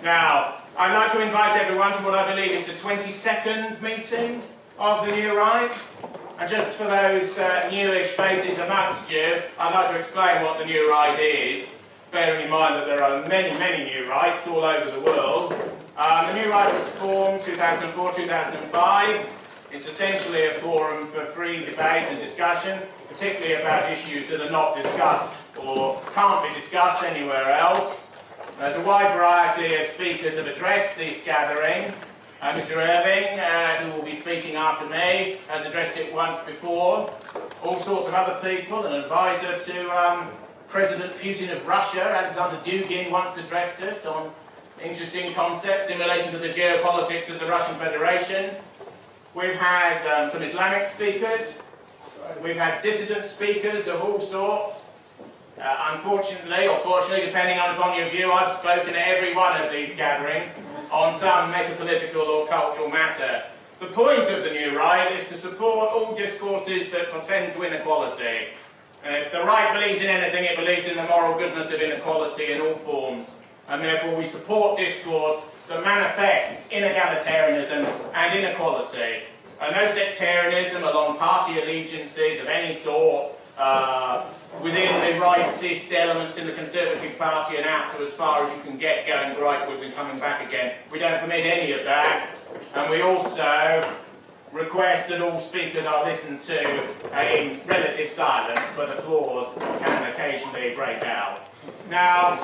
Now, I'd like to invite everyone to what I believe is the 22nd meeting of the New Right. And just for those newish faces amongst you, I'd like to explain what the New Right is, bearing in mind that there are many, many New Rights all over the world. The New Right was formed 2004-2005. It's essentially a forum for free debate and discussion, particularly about issues that are not discussed or can't be discussed anywhere else. There's a wide variety of speakers that have addressed this gathering. Mr. Irving, who will be speaking after me, has addressed it once before. All sorts of other people, an advisor to President Putin of Russia, Alexander Dugin, once addressed us on interesting concepts in relation to the geopolitics of the Russian Federation. We've had some Islamic speakers. We've had dissident speakers of all sorts. Unfortunately, or fortunately, depending upon your view, I've spoken at every one of these gatherings on some metapolitical or cultural matter. The point of the New Right is to support all discourses that pretend to inequality. And if the right believes in anything, it believes in the moral goodness of inequality in all forms. And therefore we support discourse that manifests inegalitarianism and inequality. And no sectarianism along party allegiances of any sort, within the rightist elements in the Conservative Party and out to as far as you can get, going rightwards and coming back again. We don't permit any of that. And we also request that all speakers are listened to in relative silence, but applause can occasionally break out. Now,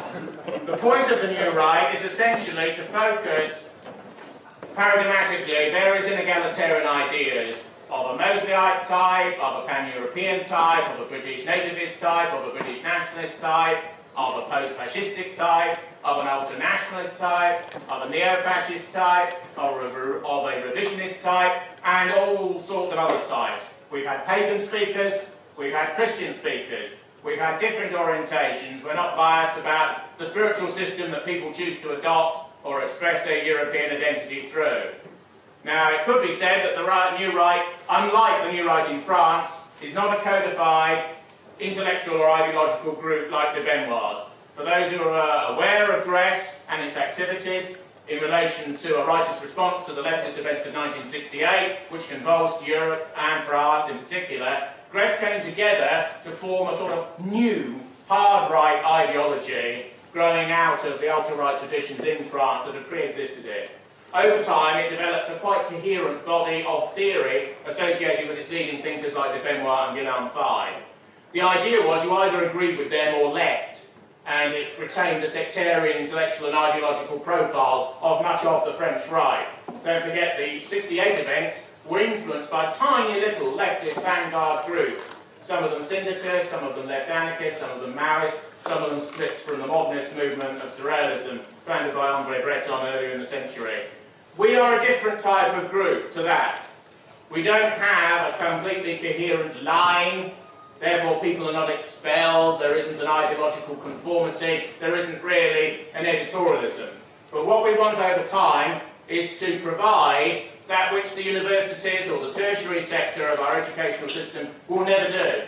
the point of the New Right is essentially to focus paradigmatically various inegalitarian ideas of a Mosleyite type, of a pan-European type, of a British nativist type, of a British nationalist type, of a post-fascistic type, of an ultra-nationalist type, of a neo-fascist type, of a revisionist type, and all sorts of other types. We've had pagan speakers, we've had Christian speakers, we've had different orientations. We're not biased about the spiritual system that people choose to adopt or express their European identity through. Now, it could be said that the New Right, unlike the New Right in France, is not a codified intellectual or ideological group like the Benoits. For those who are aware of Grèce and its activities in relation to a righteous response to the leftist events of 1968, which convulsed Europe and France in particular, Grèce came together to form a sort of new hard right ideology growing out of the ultra-right traditions in France that had pre-existed it. Over time, it developed a quite coherent body of theory associated with its leading thinkers like de Benoit and Guillaume Faye. The idea was you either agreed with them or left, and it retained the sectarian, intellectual and ideological profile of much of the French right. Don't forget the 68 events were influenced by tiny little leftist vanguard groups. Some of them syndicalists, some of them left anarchists, some of them Maoists, some of them splits from the modernist movement of surrealism founded by André Breton earlier in the century. We are a different type of group to that. We don't have a completely coherent line, therefore people are not expelled, there isn't an ideological conformity, there isn't really an editorialism. But what we want over time is to provide that which the universities or the tertiary sector of our educational system will never do.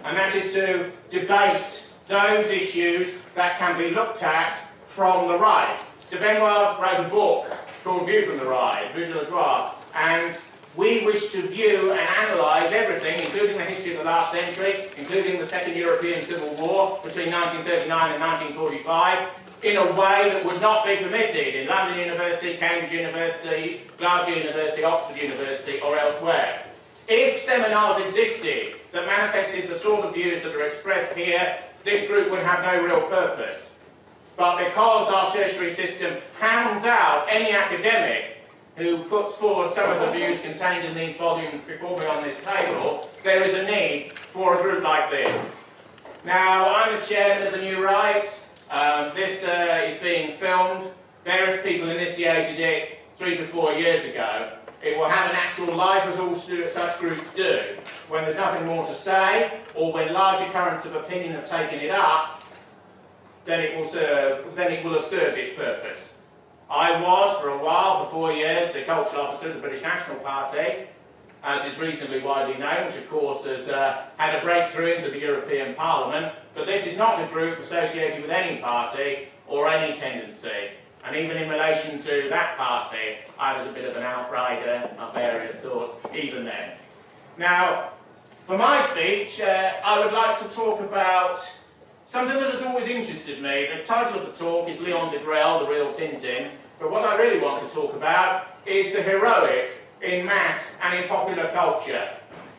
And that is to debate those issues that can be looked at from the right. De Benoit wrote a book called View from the Right, Vue de la Droite, and we wish to view and analyse everything, including the history of the last century, including the Second European Civil War between 1939 and 1945, in a way that would not be permitted in London University, Cambridge University, Glasgow University, Oxford University, or elsewhere. If seminars existed that manifested the sort of views that are expressed here, this group would have no real purpose. But because our tertiary system hounds out any academic who puts forward some of the views contained in these volumes before me on this table, there is a need for a group like this. Now, I'm the chairman of the New Right. This is being filmed. Various people initiated it 3 to 4 years ago. It will have an actual life as all such groups do. When there's nothing more to say, or when larger currents of opinion have taken it up, then it will have served its purpose. I was, for a while, for 4 years, the cultural officer of the British National Party, as is reasonably widely known, which of course has had a breakthrough into the European Parliament, but this is not a group associated with any party or any tendency. And even in relation to that party, I was a bit of an outrider of various sorts, even then. Now, for my speech, I would like to talk about something that has always interested me. The title of the talk is Léon Degrelle, the real Tintin, but what I really want to talk about is the heroic in mass and in popular culture.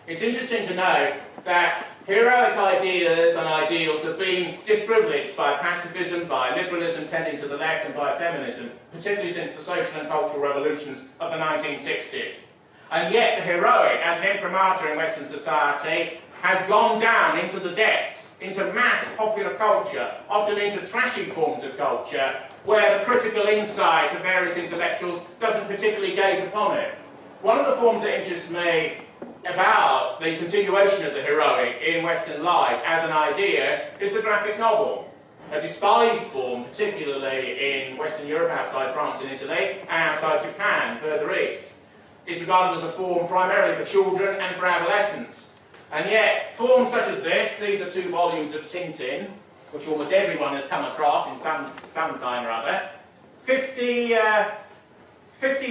It's interesting to note that heroic ideas and ideals have been disprivileged by pacifism, by liberalism tending to the left, and by feminism, particularly since the social and cultural revolutions of the 1960s. And yet the heroic, as an imprimatur in Western society, has gone down into the depths, into mass popular culture, often into trashy forms of culture, where the critical insight of various intellectuals doesn't particularly gaze upon it. One of the forms that interests me about the continuation of the heroic in Western life as an idea is the graphic novel, a despised form, particularly in Western Europe, outside France and Italy, and outside Japan, further east. It's regarded as a form primarily for children and for adolescents. And yet, forms such as this, these are 2 volumes of Tintin, which almost everyone has come across in some time or other, 50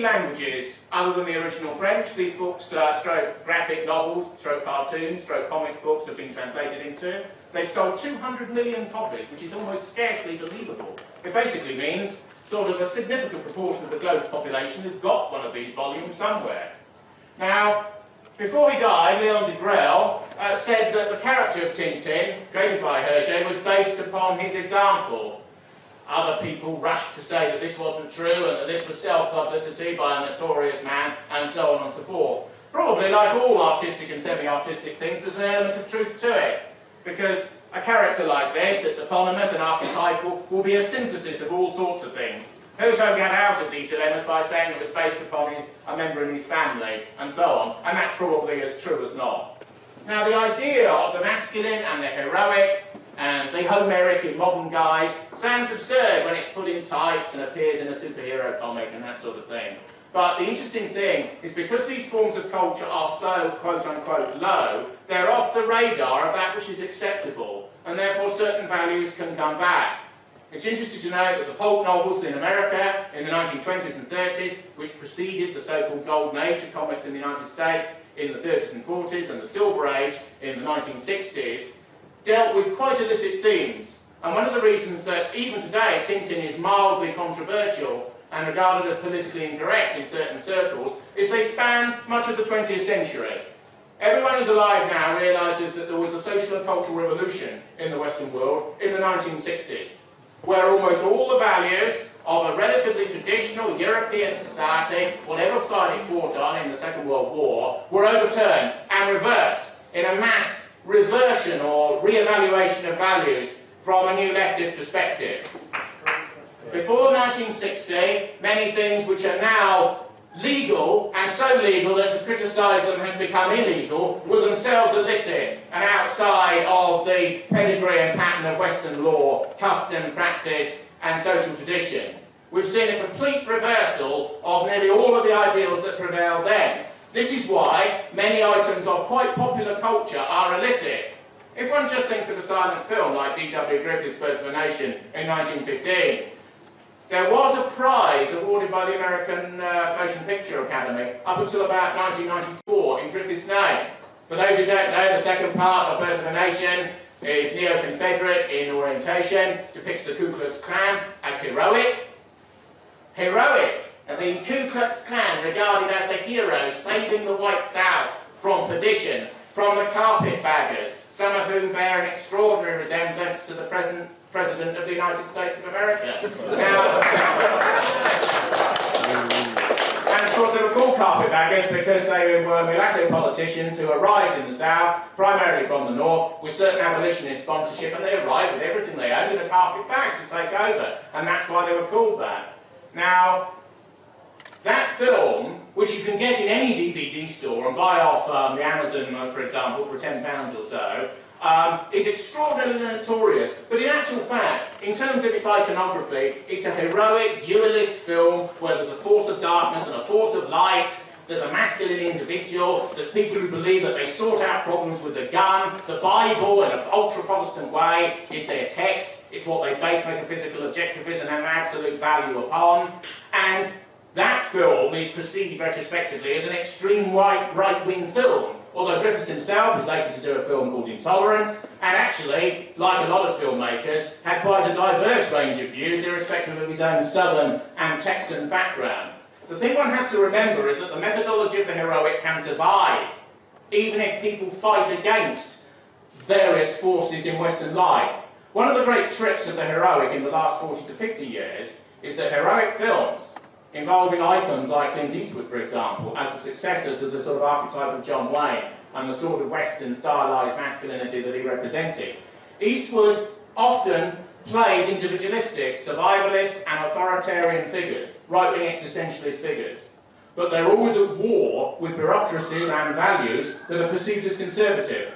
languages other than the original French. These books, stroke graphic novels, stroke cartoons, stroke comic books have been translated into. They've sold 200 million copies, which is almost scarcely believable. It basically means sort of a significant proportion of the globe's population has got one of these volumes somewhere. Now, before he died, Léon Degrelle said that the character of Tintin, created by Hergé, was based upon his example. Other people rushed to say that this wasn't true and that this was self-publicity by a notorious man, and so on and so forth. Probably, like all artistic and semi-artistic things, there's an element of truth to it. Because a character like this, that's eponymous and archetypal, will be a synthesis of all sorts of things. Hergé got out of these dilemmas by saying it was based upon a member in his family, and so on, and that's probably as true as not. Now, the idea of the masculine and the heroic and the Homeric in modern guise sounds absurd when it's put in tights and appears in a superhero comic and that sort of thing. But the interesting thing is, because these forms of culture are so quote-unquote low, they're off the radar of that which is acceptable, and therefore certain values can come back. It's interesting to note that the pulp novels in America in the 1920s and 30s, which preceded the so-called golden age of comics in the United States in the 30s and 40s, and the silver age in the 1960s, dealt with quite illicit themes. And one of the reasons that even today Tintin is mildly controversial and regarded as politically incorrect in certain circles is they span much of the 20th century. Everyone who's alive now realises that there was a social and cultural revolution in the Western world in the 1960s, where almost all the values of a relatively traditional European society, whatever side it fought on in the Second World War, were overturned and reversed in a mass reversion or re-evaluation of values from a new leftist perspective. Before 1960, many things which are now legal, and so legal that to criticise them has become illegal, were themselves illicit and outside of the pedigree and pattern of Western law, custom, practice and social tradition. We've seen a complete reversal of nearly all of the ideals that prevailed then. This is why many items of quite popular culture are illicit. If one just thinks of a silent film like D.W. Griffith's Birth of a Nation in 1915, there was a prize awarded by the American Motion Picture Academy up until about 1994 in Griffith's name. For those who don't know, the second part of Birth of a Nation is neo-Confederate in orientation, depicts the Ku Klux Klan as heroic. Heroic, and the Ku Klux Klan regarded as the heroes saving the white South from perdition, from the carpetbaggers, some of whom bear an extraordinary resemblance to the present President of the United States of America. Now, and of course they were called carpetbaggers because they were mulatto politicians who arrived in the South, primarily from the North, with certain abolitionist sponsorship, and they arrived with everything they owned in a carpet bag to take over, and that's why they were called that. Now, that film, which you can get in any DVD store and buy off the Amazon, for example, for £10 or so, is extraordinarily notorious, but in actual fact, in terms of its iconography, it's a heroic, dualist film where there's a force of darkness and a force of light, there's a masculine individual, there's people who believe that they sort out problems with the gun. The Bible, in an ultra-Protestant way, is their text. It's what they base metaphysical objectivism and absolute value upon. And that film is perceived retrospectively as an extreme right-wing film. Although Griffiths himself was later to do a film called Intolerance, and actually, like a lot of filmmakers, had quite a diverse range of views, irrespective of his own southern and Texan background. The thing one has to remember is that the methodology of the heroic can survive, even if people fight against various forces in Western life. One of the great tricks of the heroic in the last 40 to 50 years is that heroic films, involving icons like Clint Eastwood, for example, as a successor to the sort of archetype of John Wayne and the sort of Western stylised masculinity that he represented. Eastwood often plays individualistic, survivalist and authoritarian figures, right-wing existentialist figures. But they're always at war with bureaucracies and values that are perceived as conservative.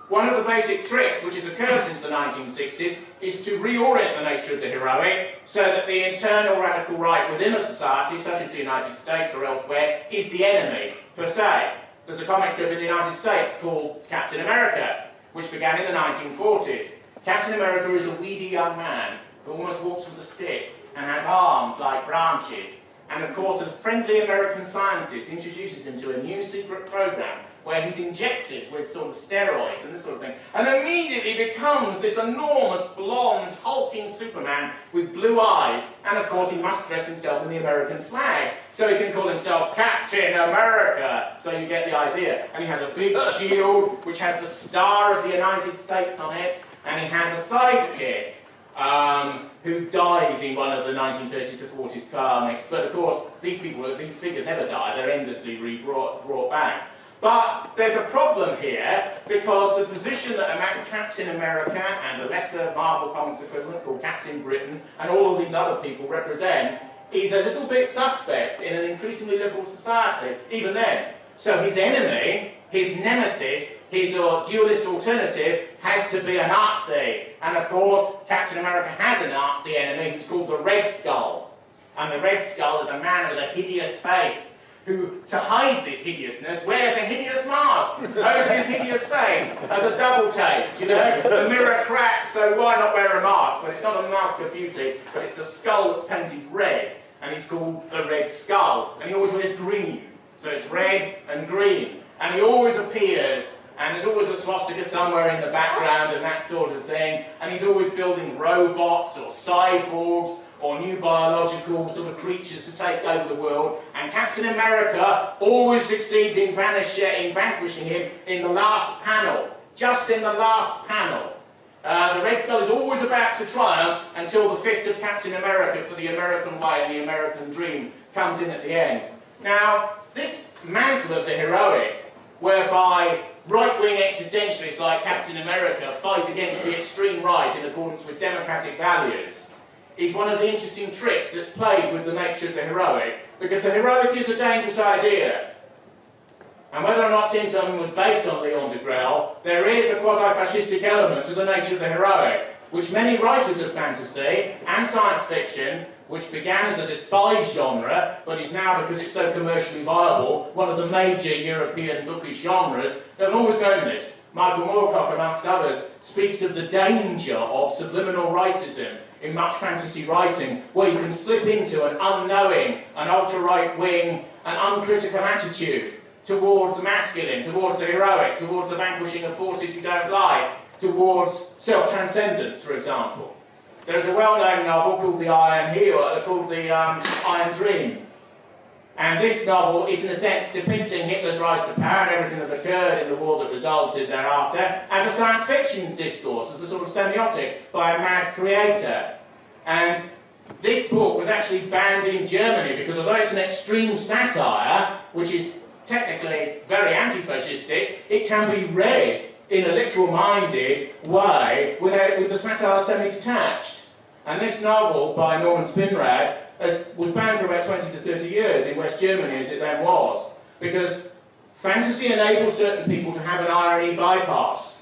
One of the basic tricks which has occurred since the 1960s is to reorient the nature of the heroic so that the internal radical right within a society, such as the United States or elsewhere, is the enemy, per se. There's a comic strip in the United States called Captain America, which began in the 1940s. Captain America is a weedy young man who almost walks with a stick and has arms like branches. And of course, a friendly American scientist introduces him to a new secret program where he's injected with sort of steroids and this sort of thing, and immediately becomes this enormous, blonde, hulking Superman with blue eyes, and of course he must dress himself in the American flag, so he can call himself Captain America, so you get the idea. And he has a big shield, which has the star of the United States on it, and he has a sidekick, who dies in one of the 1930s or 40s comics, but of course these figures never die, they're endlessly brought back. But there's a problem here, because the position that Captain America and a lesser Marvel Comics equivalent called Captain Britain and all of these other people represent is a little bit suspect in an increasingly liberal society, even then. So his enemy, his nemesis, his dualist alternative has to be a Nazi. And of course, Captain America has a Nazi enemy who's called the Red Skull. And the Red Skull is a man with a hideous face, who, to hide this hideousness, wears a hideous mask over his hideous face as a double take. You know, the mirror cracks, so why not wear a mask? But it's not a mask of beauty, but it's a skull that's painted red, and he's called the Red Skull. And he always wears green, so it's red and green. And he always appears, and there's always a swastika somewhere in the background and that sort of thing. And he's always building robots or cyborgs or new biological sort of creatures to take over the world. And Captain America always succeeds in vanquishing him in the last panel, just in the last panel. The Red Skull is always about to triumph until the fist of Captain America for the American way and the American dream comes in at the end. Now, this mantle of the heroic, whereby right-wing existentialists like Captain America fight against the extreme right in accordance with democratic values, is one of the interesting tricks that's played with the nature of the heroic, because the heroic is a dangerous idea. And whether or not Tim Turner was based on Léon Degrelle, there is a quasi-fascistic element to the nature of the heroic, which many writers of fantasy and science fiction, which began as a despised genre, but is now, because it's so commercially viable, one of the major European bookish genres, have always known this. Michael Moorcock, amongst others, speaks of the danger of subliminal rightism in much fantasy writing, where you can slip into an unknowing, an ultra-right-wing, an uncritical attitude towards the masculine, towards the heroic, towards the vanquishing of forces you don't like, towards self-transcendence, for example. There's a well-known novel called The Iron Dream. And this novel is, in a sense, depicting Hitler's rise to power and everything that occurred in the war that resulted thereafter as a science fiction discourse, as a sort of semiotic by a mad creator. And this book was actually banned in Germany because, although it's an extreme satire, which is technically very anti-fascistic, it can be read in a literal-minded way with the satire semi-detached. And this novel by Norman Spinrad was banned for about 20 to 30 years in West Germany, as it then was, because fantasy enables certain people to have an irony bypass.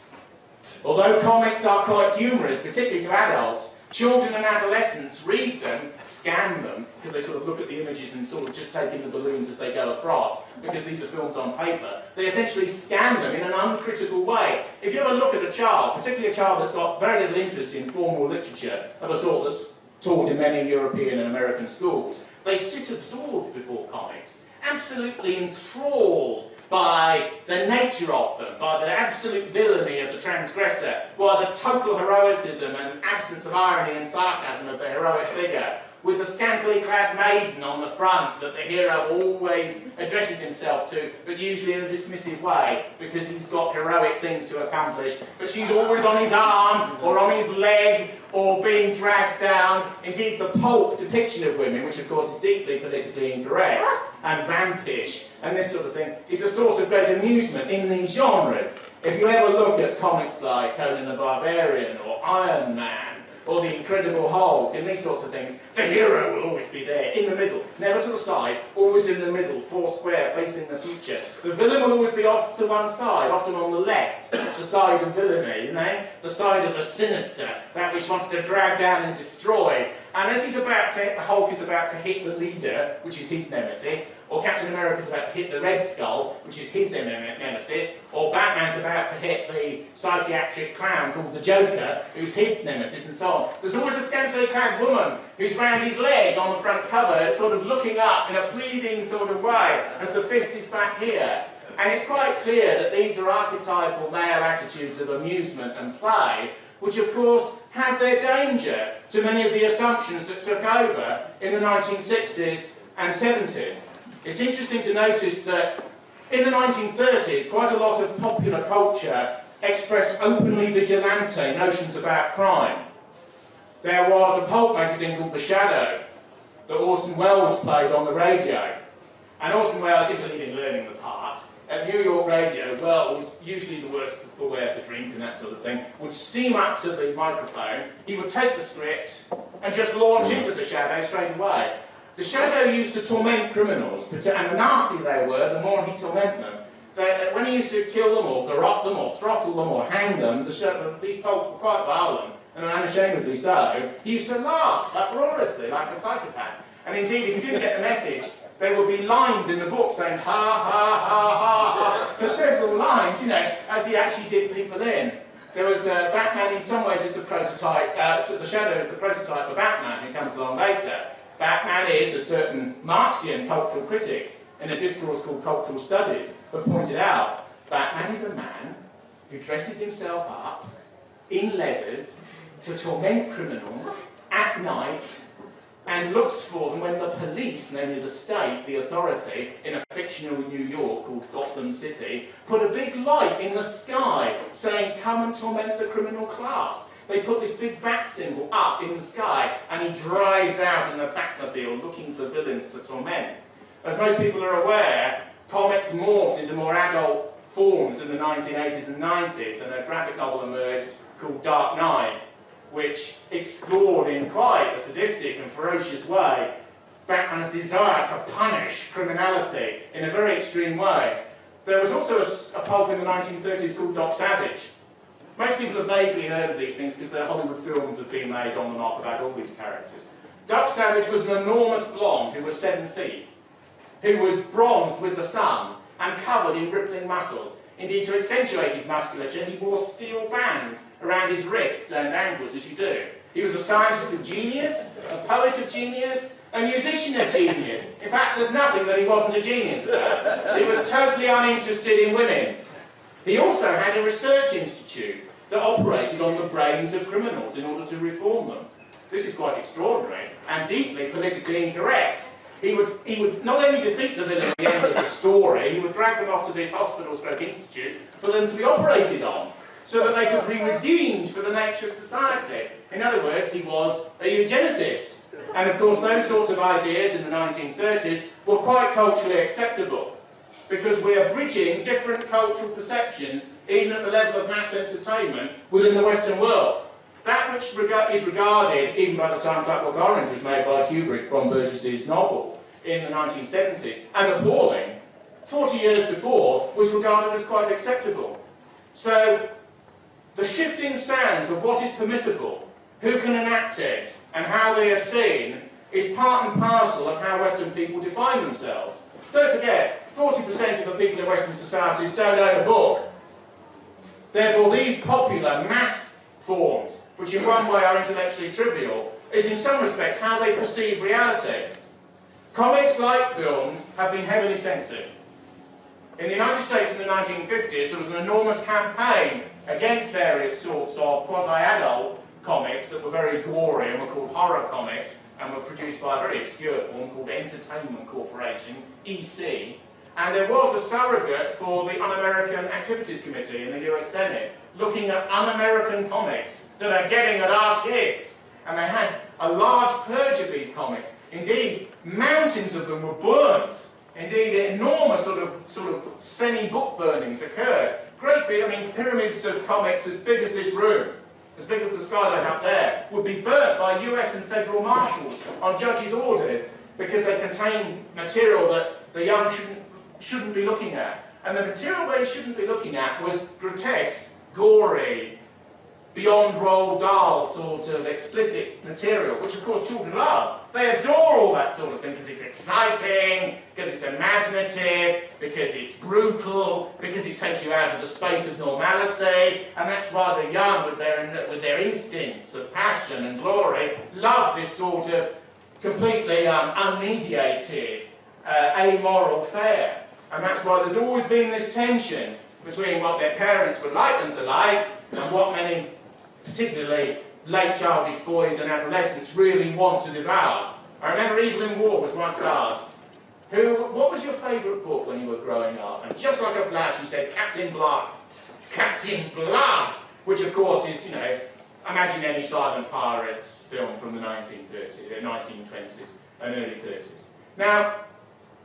Although comics are quite humorous, particularly to adults, children and adolescents read them, scan them, because because they sort of look at the images and sort of just take in the balloons as they go across, because these are films on paper. They essentially scan them in an uncritical way. If you ever look at a child, particularly a child that's got very little interest in formal literature of a sort that's taught in many European and American schools, they sit absorbed before comics, absolutely enthralled by the nature of them, by the absolute villainy of the transgressor, by the total heroicism and absence of irony and sarcasm of the heroic figure, with the scantily clad maiden on the front that the hero always addresses himself to, but usually in a dismissive way, because he's got heroic things to accomplish, but she's always on his arm, or on his leg, or being dragged down. Indeed, the pulp depiction of women, which of course is deeply politically incorrect, and vampish, and this sort of thing, is a source of great amusement in these genres. If you ever look at comics like Conan the Barbarian, or Iron Man, or The Incredible Hulk, and these sorts of things, the hero will always be there, in the middle, never to the side, always in the middle, four square, facing the future. The villain will always be off to one side, often on the left, the side of villainy, you know, the side of the sinister, that which wants to drag down and destroy. And as Hulk is about to hit the leader, which is his nemesis, or Captain America is about to hit the Red Skull, which is his nemesis, or Batman's about to hit the psychiatric clown called the Joker, who's his nemesis, and so on. There's always a scantily clad woman who's round his leg on the front cover, sort of looking up in a pleading sort of way, as the fist is back here. And it's quite clear that these are archetypal male attitudes of amusement and play, which of course have their danger to many of the assumptions that took over in the 1960s and 70s. It's interesting to notice that in the 1930s, quite a lot of popular culture expressed openly vigilante notions about crime. There was a pulp magazine called The Shadow that Orson Welles played on the radio. And Orson Welles didn't believe in learning the part. At New York radio, Wells, usually the worst for wear for drink and that sort of thing, would steam up to the microphone, he would take the script and just launch into The Shadow straight away. The Shadow used to torment criminals, and the nastier they were, the more he'd torment them. When he used to kill them, or garrote them, or throttle them, or hang them, these pulps were quite violent, and unashamedly so. He used to laugh uproariously, like a psychopath. And indeed, if you didn't get the message, there would be lines in the book saying ha, ha, ha, ha, ha, for several lines, you know, as he actually did people in. There was Batman in some ways is the prototype, so the Shadow is the prototype for Batman, who comes along later. Batman is, as certain Marxian cultural critics in a discourse called Cultural Studies have pointed out, Batman is a man who dresses himself up in leathers to torment criminals at night and looks for them when the police, namely the state, the authority, in a fictional New York called Gotham City, put a big light in the sky saying, come and torment the criminal class. They put this big bat symbol up in the sky, and he drives out in the Batmobile looking for villains to torment. As most people are aware, comics morphed into more adult forms in the 1980s and 90s, and a graphic novel emerged called Dark Knight, which explored in quite a sadistic and ferocious way Batman's desire to punish criminality in a very extreme way. There was also a pulp in the 1930s called Doc Savage. Most people have vaguely heard of these things because their Hollywood films have been made on and off about all these characters. Doc Savage was an enormous blonde who was 7 feet, who was bronzed with the sun and covered in rippling muscles. Indeed, to accentuate his musculature, he wore steel bands around his wrists and ankles, as you do. He was a scientist of genius, a poet of genius, a musician of genius. In fact, there's nothing that he wasn't a genius about. He was totally uninterested in women. He also had a research institute that operated on the brains of criminals in order to reform them. This is quite extraordinary and deeply politically incorrect. He would not only defeat the villain at the end of the story, he would drag them off to this hospital/institute for them to be operated on, so that they could be redeemed for the nature of society. In other words, he was a eugenicist. And of course, those sorts of ideas in the 1930s were quite culturally acceptable, because we are bridging different cultural perceptions, even at the level of mass entertainment, within the Western world. That which is regarded, even by the time Clockwork Orange was made by Kubrick from Burgess's novel in the 1970s, as appalling, 40 years before was regarded as quite acceptable. So, the shifting sands of what is permissible, who can enact it, and how they are seen, is part and parcel of how Western people define themselves. Don't forget, 40% of the people in Western societies don't own a book. Therefore, these popular mass forms, which in one way are intellectually trivial, is in some respects how they perceive reality. Comics, like films, have been heavily censored. In the United States in the 1950s, there was an enormous campaign against various sorts of quasi-adult comics that were very gory and were called horror comics and were produced by a very obscure form called Entertainment Corporation, EC. And there was a surrogate for the Un-American Activities Committee in the US Senate looking at un-American comics that are getting at our kids. And they had a large purge of these comics. Indeed, mountains of them were burnt. Indeed, enormous sort of semi-book burnings occurred. Great big, pyramids of comics as big as this room, as big as the skyline up there, would be burnt by US and federal marshals on judges' orders because they contain material that the young shouldn't be looking at. And the material they shouldn't be looking at was grotesque, gory, beyond Roald Dahl sort of explicit material, which of course children love. They adore all that sort of thing because it's exciting, because it's imaginative, because it's brutal, because it takes you out of the space of normality, and that's why the young, with their instincts of passion and glory, love this sort of completely unmediated, amoral fare. And that's why there's always been this tension between what their parents would like them to like and what many, particularly late childish boys and adolescents, really want to devour. I remember Evelyn Waugh was once asked, what was your favourite book when you were growing up? And just like a flash, she said, Captain Blood. Captain Blood! Which of course is, imagine any silent pirates film from the 1920s and early 30s. Now,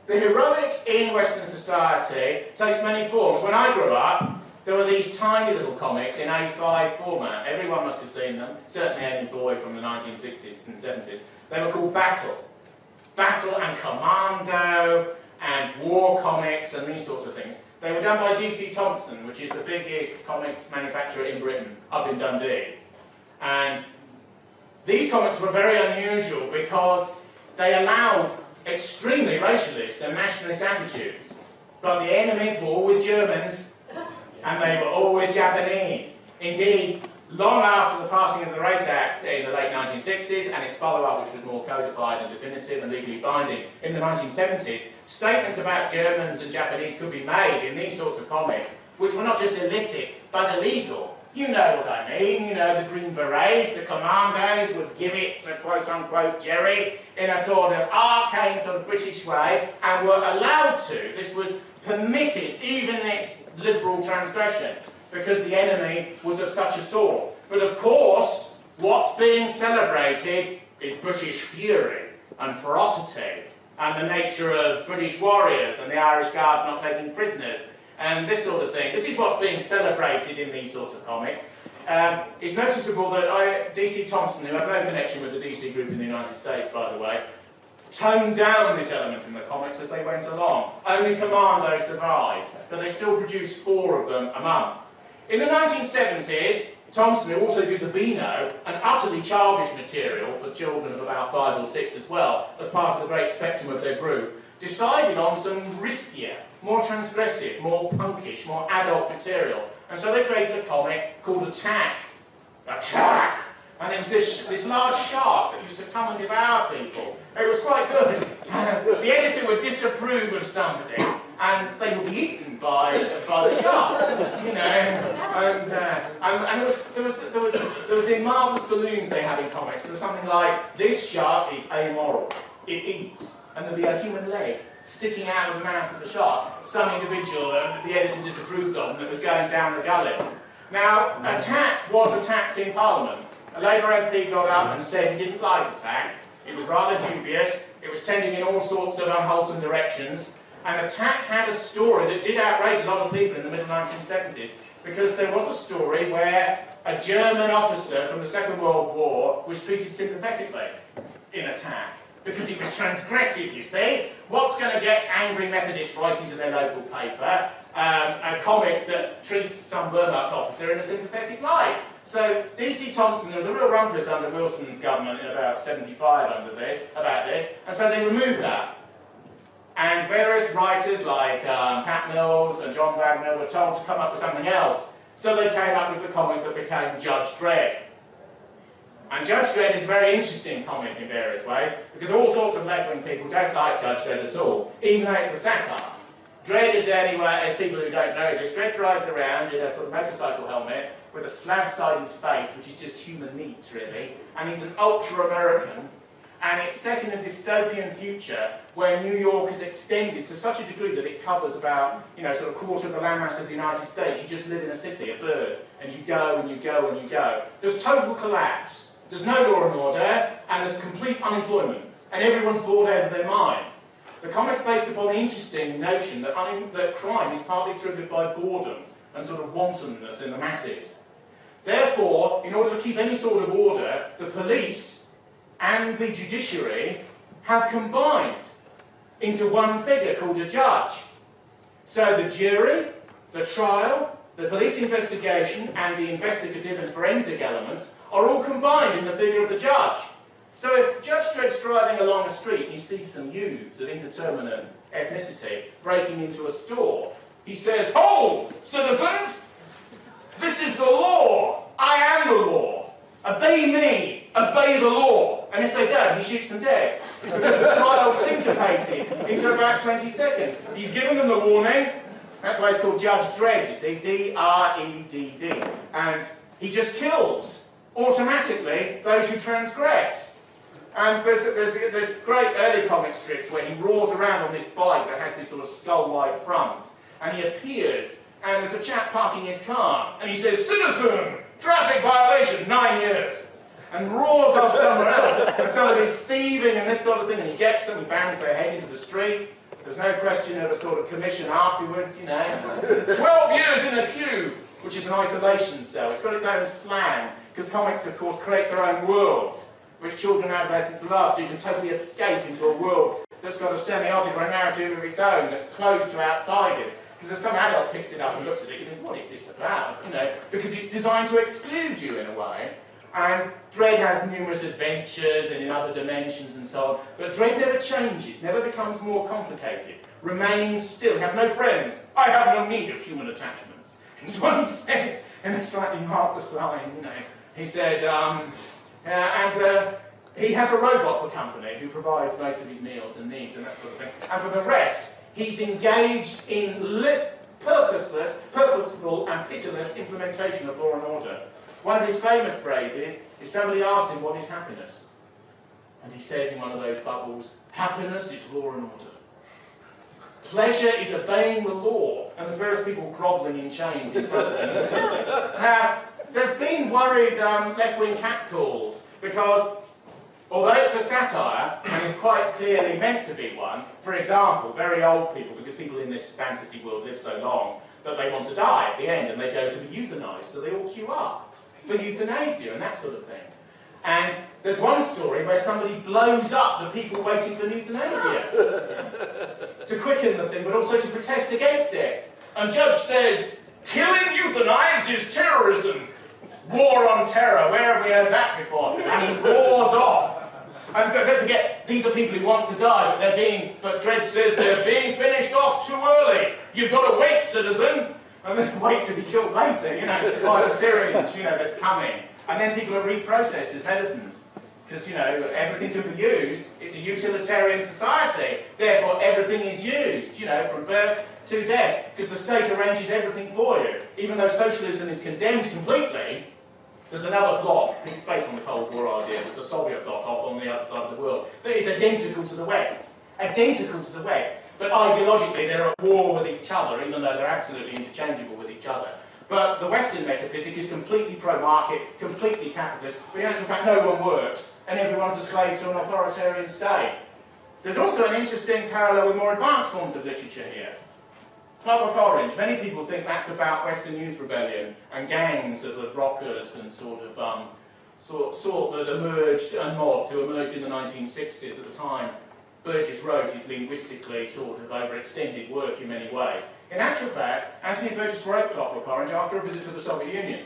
the heroic in Western society takes many forms. When I grew up, there were these tiny little comics in A5 format. Everyone must have seen them, certainly any boy from the 1960s and 70s. They were called Battle. Battle and Commando and war comics and these sorts of things. They were done by D.C. Thompson, which is the biggest comics manufacturer in Britain, up in Dundee. And these comics were very unusual because they allowed extremely racialist and nationalist attitudes. But the enemies were always Germans, and they were always Japanese. Indeed, long after the passing of the Race Act in the late 1960s and its follow-up, which was more codified and definitive and legally binding in the 1970s, statements about Germans and Japanese could be made in these sorts of comics, which were not just illicit, but illegal. You know what I mean, the Green Berets, the Commandos would give it to quote-unquote Jerry in a sort of arcane sort of British way, and were allowed to. This was permitted, even in its liberal transgression, because the enemy was of such a sort. But of course, what's being celebrated is British fury and ferocity, and the nature of British warriors and the Irish Guards not taking prisoners, and this sort of thing. This is what's being celebrated in these sorts of comics. It's noticeable that D.C. Thompson, who had no connection with the DC group in the United States, by the way, toned down this element in the comics as they went along. Only Commando survived, but they still produced 4 of them a month. In the 1970s, Thompson, who also did the Beano, an utterly childish material for children of about 5 or 6 as well, as part of the great spectrum of their group, decided on some riskier, more transgressive, more punkish, more adult material. And so they created a comic called Attack. Attack! And it was this large shark that used to come and devour people. It was quite good. The editor would disapprove of somebody, and they would be eaten by the shark, And there was the marvellous balloons they had in comics. There was something like, this shark is amoral. It eats. And there'd be a human leg sticking out of the mouth of the shark. Some individual that the editor disapproved of and that was going down the gully. Now, Attack was attacked in Parliament. A Labour MP got up and said he didn't like Attack. It was rather dubious. It was tending in all sorts of unwholesome directions. And Attack had a story that did outrage a lot of people in the middle 1970s, because there was a story where a German officer from the Second World War was treated sympathetically in Attack. Because it was transgressive, you see. What's going to get angry Methodists writing to their local paper? A comic that treats some Wehrmacht officer in a sympathetic light. So DC Thompson, there was a real rumpus under Wilson's government in about 75 about this, and so they removed that. And various writers like Pat Mills and John Wagner were told to come up with something else. So they came up with the comic that became Judge Dredd. And Judge Dredd is a very interesting comic in various ways, because all sorts of left-wing people don't like Judge Dredd at all, even though it's a satire. Dredd is anywhere, as people who don't know this, Dredd drives around in a sort of motorcycle helmet with a slab-sided face, which is just human meat, really, and he's an ultra-American, and it's set in a dystopian future where New York is extended to such a degree that it covers about, sort of quarter of the landmass of the United States. You just live in a city, a bird, and you go and you go and you go. There's total collapse. There's no law and order, and there's complete unemployment, and everyone's bored out of their mind. The comic's based upon the interesting notion that crime is partly triggered by boredom and sort of wantonness in the masses. Therefore, in order to keep any sort of order, the police and the judiciary have combined into one figure called a judge. So the jury, the trial, the police investigation, and the investigative and forensic elements are all combined in the figure of the judge. So if Judge Dredd's driving along a street and he sees some youths of indeterminate ethnicity breaking into a store, he says, "Hold, citizens! This is the law! I am the law! Obey me! Obey the law!" And if they don't, he shoots them dead. Because the trial's syncopated into about 20 seconds. He's given them the warning. That's why it's called Judge Dredd, you see, D-R-E-D-D. And he just kills, automatically, those who transgress. And there's great early comic strips where he roars around on this bike that has this sort of skull-like front. And he appears, and there's a chap parking his car, and he says, "Citizen, traffic violation, 9 years." And roars off somewhere else. And some of this thieving and this sort of thing, and he gets them, he bangs their head into the street. There's no question of a sort of commission afterwards, 12 years in a cube, which is an isolation cell. It's got its own slang, because comics, of course, create their own world, which children and adolescents love, so you can totally escape into a world that's got a semiotic or a narrative of its own, that's closed to outsiders. Because if some adult picks it up and looks at it, you think, what is this about? Because it's designed to exclude you in a way. And Dredd has numerous adventures and in other dimensions and so on, but Dredd never changes, never becomes more complicated, remains still, has no friends. "I have no need of human attachments." That's what he says in a slightly marvellous line, He said, he has a robot for company who provides most of his meals and needs and that sort of thing. And for the rest, he's engaged in purposeful and pitiless implementation of law and order. One of his famous phrases is somebody asks him, "What is happiness?" And he says in one of those bubbles, "Happiness is law and order. Pleasure is obeying the law." And there's various people grovelling in chains in front of them. Now, there've been worried left-wing catcalls because, although it's a satire, and it's quite clearly meant to be one, for example, very old people, because people in this fantasy world live so long that they want to die at the end and they go to be euthanized, so they all queue up for euthanasia and that sort of thing. And there's one story where somebody blows up the people waiting for euthanasia to quicken the thing, but also to protest against it. And judge says, "Killing euthanides is terrorism. War on terror. Where have we heard that before?" And he roars off. And don't forget, these are people who want to die, but Dredd says they're being finished off too early. "You've got to wait, citizen." And then wait to be killed later, by the syringe, that's coming. And then people are reprocessed as medicines. Because, everything can be used. It's a utilitarian society. Therefore, everything is used, from birth to death. Because the state arranges everything for you. Even though socialism is condemned completely, there's another bloc, because it's based on the Cold War idea, there's a Soviet bloc off on the other side of the world, that is identical to the West. Identical to the West. But ideologically, they're at war with each other, even though they're absolutely interchangeable with each other. But the Western metaphysic is completely pro-market, completely capitalist, but in actual fact no one works, and everyone's a slave to an authoritarian state. There's also an interesting parallel with more advanced forms of literature here. Clockwork Orange, many people think that's about Western Youth Rebellion and gangs of the rockers and sort that emerged, and mobs who emerged in the 1960s at the time. Burgess wrote his linguistically overextended work in many ways. In actual fact, Anthony Burgess wrote Clockwork Orange after a visit to the Soviet Union.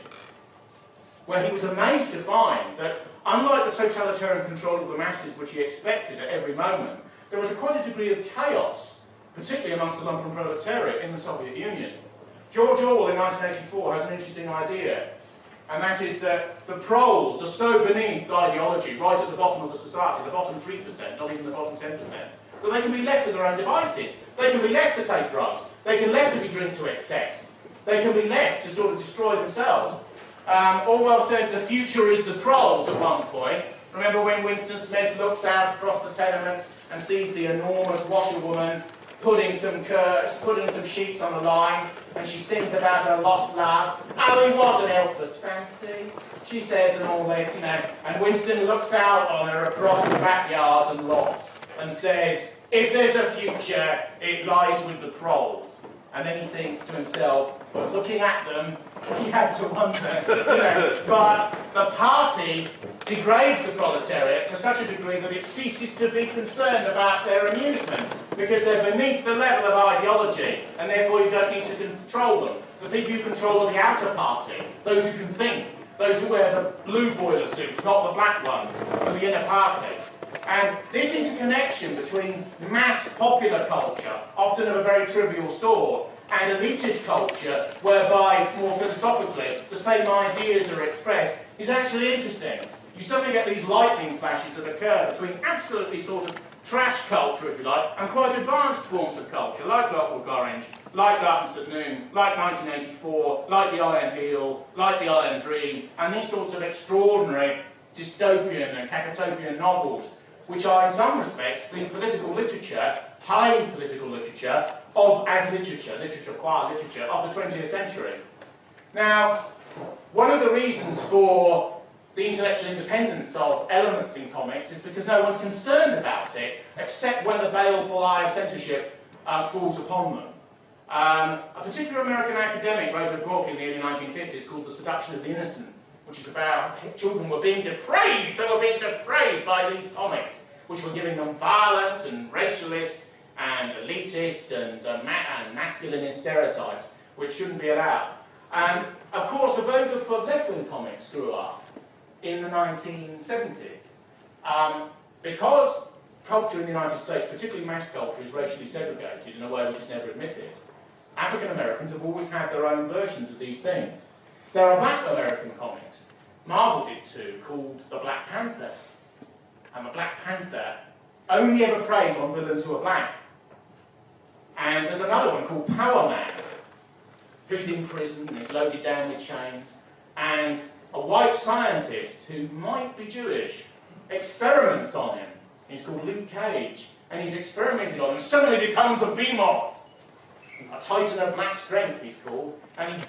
where he was amazed to find that, unlike the totalitarian control of the masses which he expected at every moment, there was quite a degree of chaos, particularly amongst the lumpen proletariat in the Soviet Union. George Orwell in 1984 has an interesting idea, and that is that the proles are so beneath ideology, right at the bottom of the society, the bottom 3%, not even the bottom 10%, that they can be left to their own devices. They can be left to take drugs. They can be left to be drink to excess. They can be left to sort of destroy themselves. Orwell says the future is the proles at one point. Remember when Winston Smith looks out across the tenements and sees the enormous washerwoman putting some sheets on the line, and she sings about her lost love. Oh, he was an helpless fancy, she says, and all this, you know. And Winston looks out on her across the backyards and lots and says, if there's a future, it lies with the proles. And then he thinks to himself, but looking at them, he had to wonder, you know. But the party degrades the proletariat to such a degree that it ceases to be concerned about their amusements, because they're beneath the level of ideology, and therefore you don't need to control them. The people you control are the outer party, those who can think, those who wear the blue boiler suits, not the black ones, for the inner party. And this interconnection between mass popular culture, often of a very trivial sort, and elitist culture, whereby, more philosophically, the same ideas are expressed, is actually interesting. You suddenly get these lightning flashes that occur between absolutely sort of trash culture, if you like, and quite advanced forms of culture, like Clockwork Orange, like Darkness at Noon, like 1984, like The Iron Heel, like The Iron Dream, and these sorts of extraordinary dystopian and cacatopian novels, which are in some respects the political literature, high political literature, as literature, qua literature, of the 20th century. Now, one of the reasons for the intellectual independence of elements in comics is because no one's concerned about it, except when the baleful eye of censorship falls upon them. A particular American academic wrote a book in the early 1950s called The Seduction of the Innocent, which is about children were being depraved. They were being depraved by these comics, which were giving them violent and racialist and elitist and masculinist stereotypes, which shouldn't be allowed. And of course, the vogue for left-wing comics grew up in the 1970s. Because culture in the United States, particularly mass culture, is racially segregated in a way which is never admitted, African Americans have always had their own versions of these things. There are black American comics, Marvel did too, called The Black Panther. And the Black Panther only ever preys on villains who are black. And there's another one called Power Man, who's in prison and is loaded down with chains, and a white scientist who might be Jewish experiments on him. He's called Luke Cage, and he's experimenting on him and suddenly becomes a behemoth. A titan of black strength, he's called, and he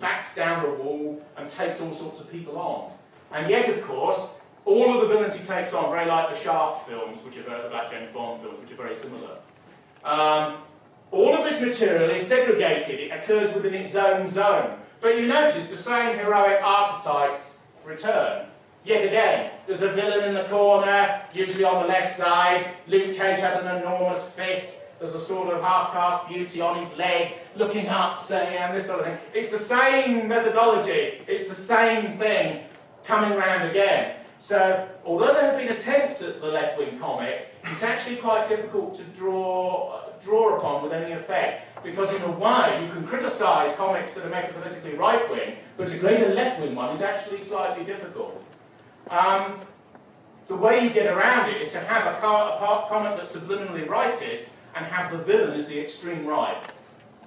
backs down the wall and takes all sorts of people on. And yet, of course, all of the villains he takes on, very like the Shaft films, which are the Black James Bond films, which are very similar. All of this material is segregated, it occurs within its own zone. But you notice the same heroic archetypes return. Yet again, there's a villain in the corner, usually on the left side. Luke Cage has an enormous fist. There's a sort of half-caste beauty on his leg, looking up, saying, and this sort of thing. It's the same methodology. It's the same thing coming round again. So, although there have been attempts at the left-wing comic, it's actually quite difficult to draw upon with any effect, because in a way you can criticise comics that are metapolitically right-wing, but to create a left-wing one is actually slightly difficult. The way you get around it is to have a comic that's subliminally rightist and have the villain as the extreme right.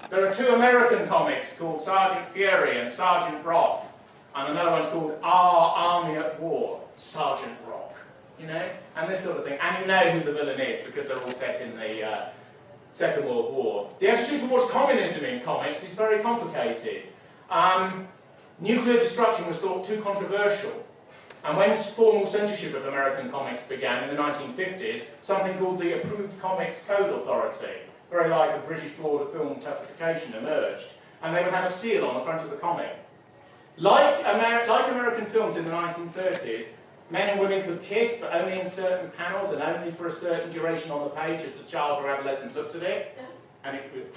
There are two American comics called Sergeant Fury and Sergeant Rock, and another one's called Our Army at War, Sergeant Rock, you know, and this sort of thing. And you know who the villain is because they're all set in the Second World War. The attitude towards communism in comics is very complicated. Nuclear destruction was thought too controversial. And when formal censorship of American comics began in the 1950s, something called the Approved Comics Code Authority, very like the British Board of Film Classification, emerged. And they would have a seal on the front of the comic. Like American films in the 1930s, men and women could kiss, but only in certain panels and only for a certain duration on the page as the child or adolescent looked at it. And it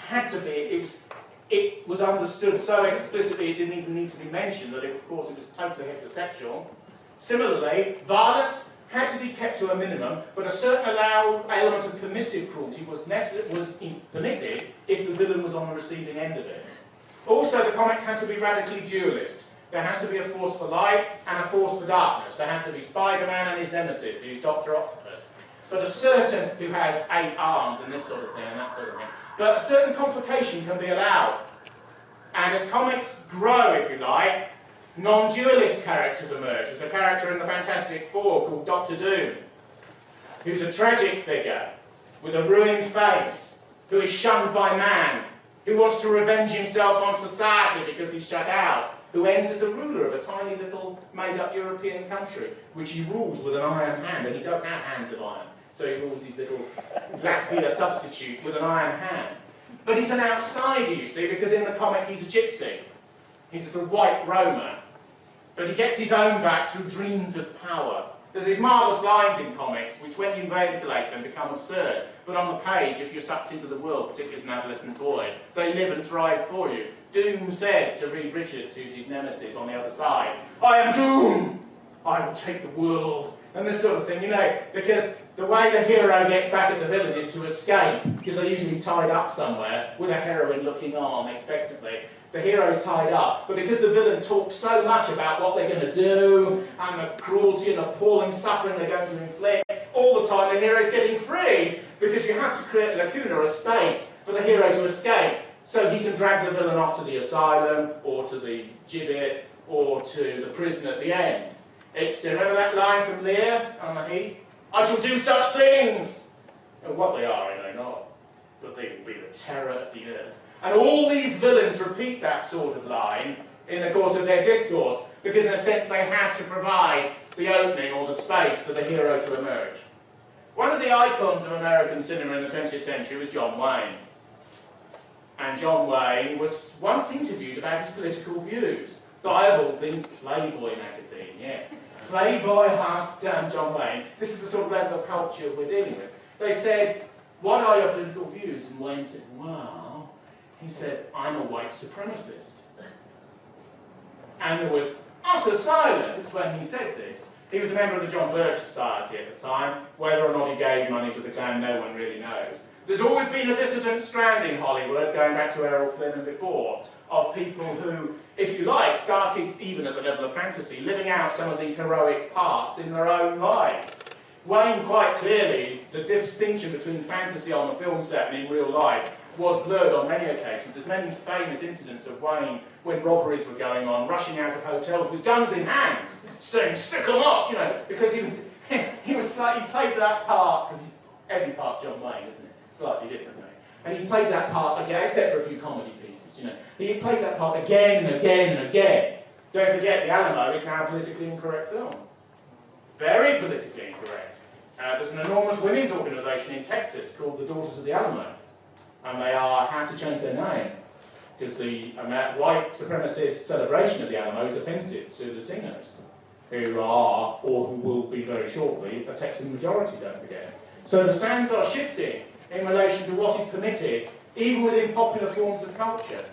it was understood so explicitly it didn't even need to be mentioned that, of course, it was totally heterosexual. Similarly, violence had to be kept to a minimum, but a certain allowed element of permissive cruelty was permitted if the villain was on the receiving end of it. Also, the comics had to be radically dualist. There has to be a force for light and a force for darkness. There has to be Spider-Man and his nemesis, who's Dr. Octopus. But a certain, who has 8 arms and this sort of thing and that sort of thing. But a certain complication can be allowed. And as comics grow, if you like, non-dualist characters emerge. There's a character in the Fantastic Four called Dr. Doom, who's a tragic figure with a ruined face, who is shunned by man, who wants to revenge himself on society because he's shut out, who ends as a ruler of a tiny little made-up European country, which he rules with an iron hand, and he does have hands of iron, so he rules his little Latvia substitute with an iron hand. But he's an outsider, you see, because in the comic he's a gypsy. He's a sort of white Roma. But he gets his own back through dreams of power. There's these marvellous lines in comics which, when you ventilate them, become absurd. But on the page, if you're sucked into the world, particularly as an adolescent boy, they live and thrive for you. Doom says to Reed Richards, who's his nemesis on the other side, "I am Doom! I will take the world." And this sort of thing, you know, because the way the hero gets back at the villain is to escape, because they're usually tied up somewhere with a heroine looking on expectantly. The hero's tied up, but because the villain talks so much about what they're going to do and the cruelty and appalling suffering they're going to inflict, all the time the hero's getting free, because you have to create a lacuna, a space, for the hero to escape, so he can drag the villain off to the asylum, or to the gibbet, or to the prison at the end. It's, do you remember that line from Lear on the heath? "I shall do such things!" And what they are, I know not, but they will be the terror of the earth. And all these villains repeat that sort of line in the course of their discourse, because in a sense they had to provide the opening or the space for the hero to emerge. One of the icons of American cinema in the 20th century was John Wayne. And John Wayne was once interviewed about his political views by, of all things, Playboy magazine, yes. Playboy asked John Wayne, this is the sort of level of culture we're dealing with. They said, "What are your political views?" And Wayne said, "Well," he said, "I'm a white supremacist." And there was utter silence when he said this. He was a member of the John Birch Society at the time. Whether or not he gave money to the Klan, no one really knows. There's always been a dissident strand in Hollywood, going back to Errol Flynn and before, of people who, if you like, started, even at the level of fantasy, living out some of these heroic parts in their own lives. Wayne, quite clearly, the distinction between fantasy on the film set and in real life was blurred on many occasions. There's many famous incidents of Wayne when robberies were going on, rushing out of hotels with guns in hand, saying, "Stick 'em up," you know, because he played that part, because every part's John Wayne, isn't it? Slightly differently. And he played that part again, except for a few comedy pieces, you know. He played that part again and again and again. Don't forget, The Alamo is now a politically incorrect film. Very politically incorrect. There's an enormous women's organisation in Texas called the Daughters of the Alamo. And they have to change their name, because the white supremacist celebration of the Alamo is offensive to Latinos, who are, or who will be very shortly, a Texan majority, don't forget. So the sands are shifting in relation to what is permitted, even within popular forms of culture.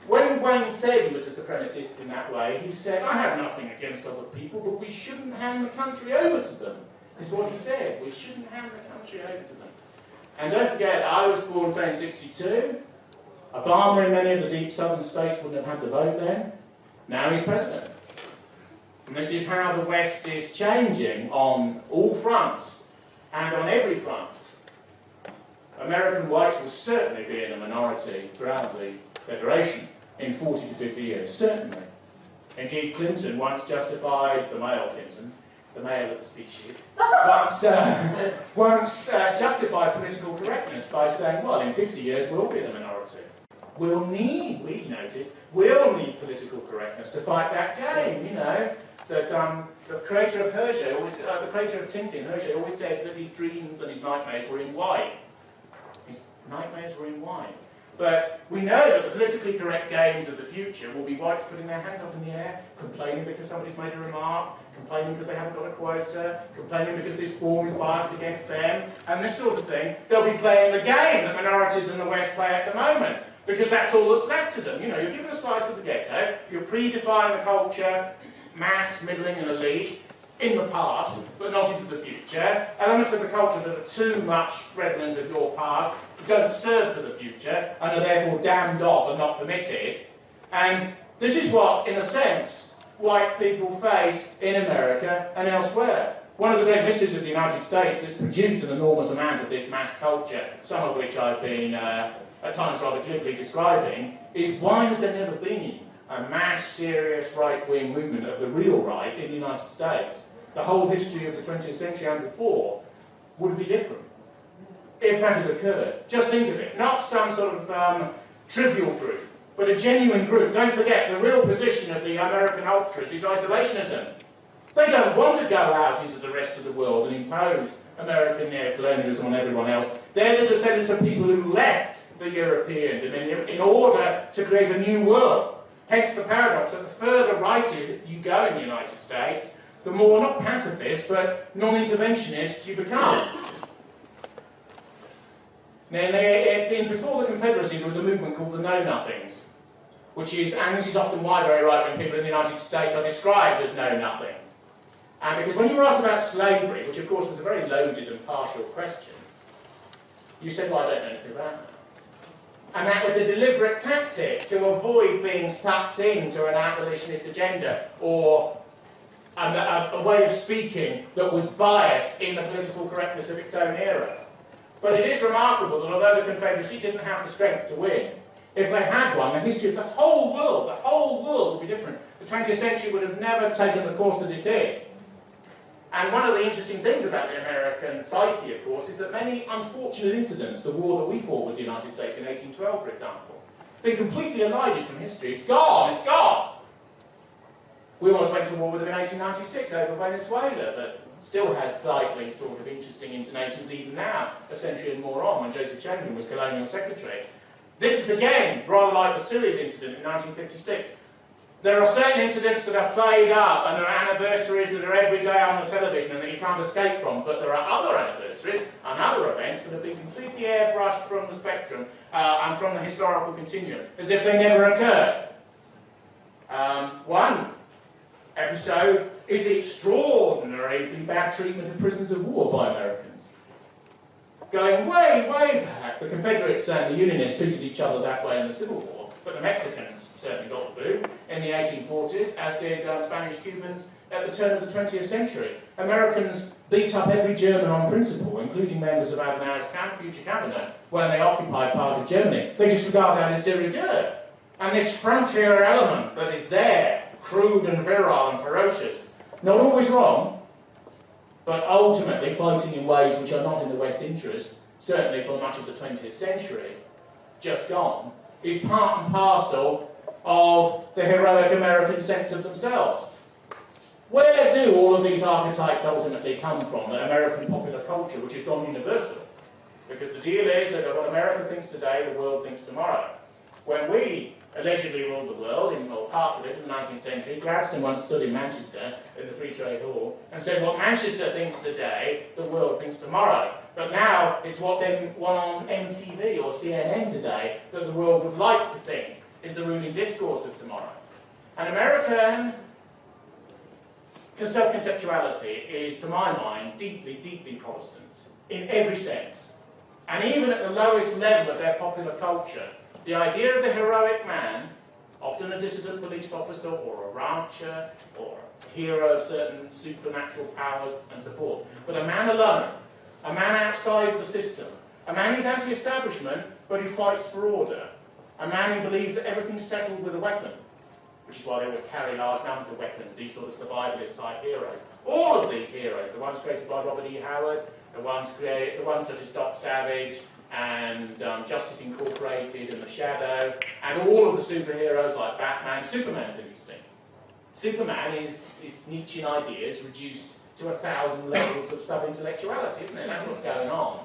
When Wayne said he was a supremacist in that way, he said, "I have nothing against other people, but we shouldn't hand the country over to them," is what he said. We shouldn't hand the country over to them. And don't forget, I was born, say, in 62. Obama in many of the deep southern states wouldn't have had the vote then. Now he's president. And this is how the West is changing on all fronts, and on every front. American whites will certainly be in a minority throughout the Federation in 40 to 50 years, certainly. Indeed, Clinton once justified, the male Clinton, the male of the species, once justified political correctness by saying, well, in 50 years we'll be the minority. We'll need political correctness to fight that game, you know. That the creator of Hergé, the creator of Tintin, Hergé, always said that his dreams and his nightmares were in white. His nightmares were in white. But we know that the politically correct games of the future will be whites putting their hands up in the air, complaining because somebody's made a remark, complaining because they haven't got a quota, complaining because this form is biased against them, and this sort of thing. They'll be playing the game that minorities in the West play at the moment. Because that's all that's left to them. You know, you're given a slice of the ghetto, you predefine the culture, mass, middling and elite, in the past, but not into the future. Elements of the culture that are too much redolent of your past, don't serve for the future, and are therefore damned off and not permitted. And this is what, in a sense, white people face in America and elsewhere. One of the great mysteries of the United States that's produced an enormous amount of this mass culture, some of which I've been at times rather glibly describing, is why has there never been a mass, serious right-wing movement of the real right in the United States? The whole history of the 20th century and before would be different if that had occurred. Just think of it, not some sort of trivial group, but a genuine group. Don't forget, the real position of the American ultras is isolationism. They don't want to go out into the rest of the world and impose American neocolonialism on everyone else. They're the descendants of people who left the European dominion in order to create a new world. Hence the paradox that the further righted you go in the United States, the more, not pacifist, but non-interventionist you become. Now, before the Confederacy, there was a movement called the Know-Nothings, which is, and this is often why very right-wing people in the United States are described as know-nothing. And because when you were asked about slavery, which of course was a very loaded and partial question, you said, well, I don't know anything about that. And that was a deliberate tactic to avoid being sucked into an abolitionist agenda or a way of speaking that was biased in the political correctness of its own era. But it is remarkable that although the Confederacy didn't have the strength to win, if they had won, the history of the whole world would be different. The 20th century would have never taken the course that it did. And one of the interesting things about the American psyche, of course, is that many unfortunate incidents, the war that we fought with the United States in 1812, for example, been completely elided from history. It's gone, it's gone. We almost went to war with them in 1896 over Venezuela, but still has slightly sort of interesting intonations even now, a century and more on, when Joseph Chamberlain was colonial secretary. This is again rather like the Suez incident in 1956. There are certain incidents that are played up and there are anniversaries that are every day on the television and that you can't escape from, but there are other anniversaries and other events that have been completely airbrushed from the spectrum and from the historical continuum, as if they never occurred. One episode is the extraordinarily bad treatment of prisoners of war by Americans. Going way, way back, the Confederates and the Unionists treated each other that way in the Civil War, but the Mexicans certainly got the boot in the 1840s, as did Spanish Cubans at the turn of the 20th century. Americans beat up every German on principle, including members of Adenauer's future cabinet, when they occupied part of Germany. They just regard that as de rigueur. And this frontier element that is there, crude and virile and ferocious, not always wrong, but ultimately floating in ways which are not in the West's interest, certainly for much of the 20th century, just gone, is part and parcel of the heroic American sense of themselves. Where do all of these archetypes ultimately come from, the American popular culture, which has gone universal? Because the deal is that what America thinks today, the world thinks tomorrow. When we allegedly ruled the world, or parts of it, in the 19th century, Gladstone once stood in Manchester, in the Free Trade Hall, and said, what Manchester thinks today, the world thinks tomorrow. But now, it's what's on MTV or CNN today that the world would like to think is the ruling discourse of tomorrow. And American self-conceptuality is, to my mind, deeply, deeply Protestant, in every sense. And even at the lowest level of their popular culture, the idea of the heroic man, often a dissident police officer or a rancher or a hero of certain supernatural powers and so forth, but a man alone, a man outside the system, a man who's anti-establishment but who fights for order, a man who believes that everything's settled with a weapon, which is why they always carry large numbers of weapons, these sort of survivalist type heroes. All of these heroes, the ones created by Robert E. Howard, the ones such as Doc Savage, and Justice Incorporated and The Shadow, and all of the superheroes like Batman. Superman's interesting. Superman is Nietzschean ideas reduced to 1,000 levels of sub-intellectuality, isn't it? That's what's going on.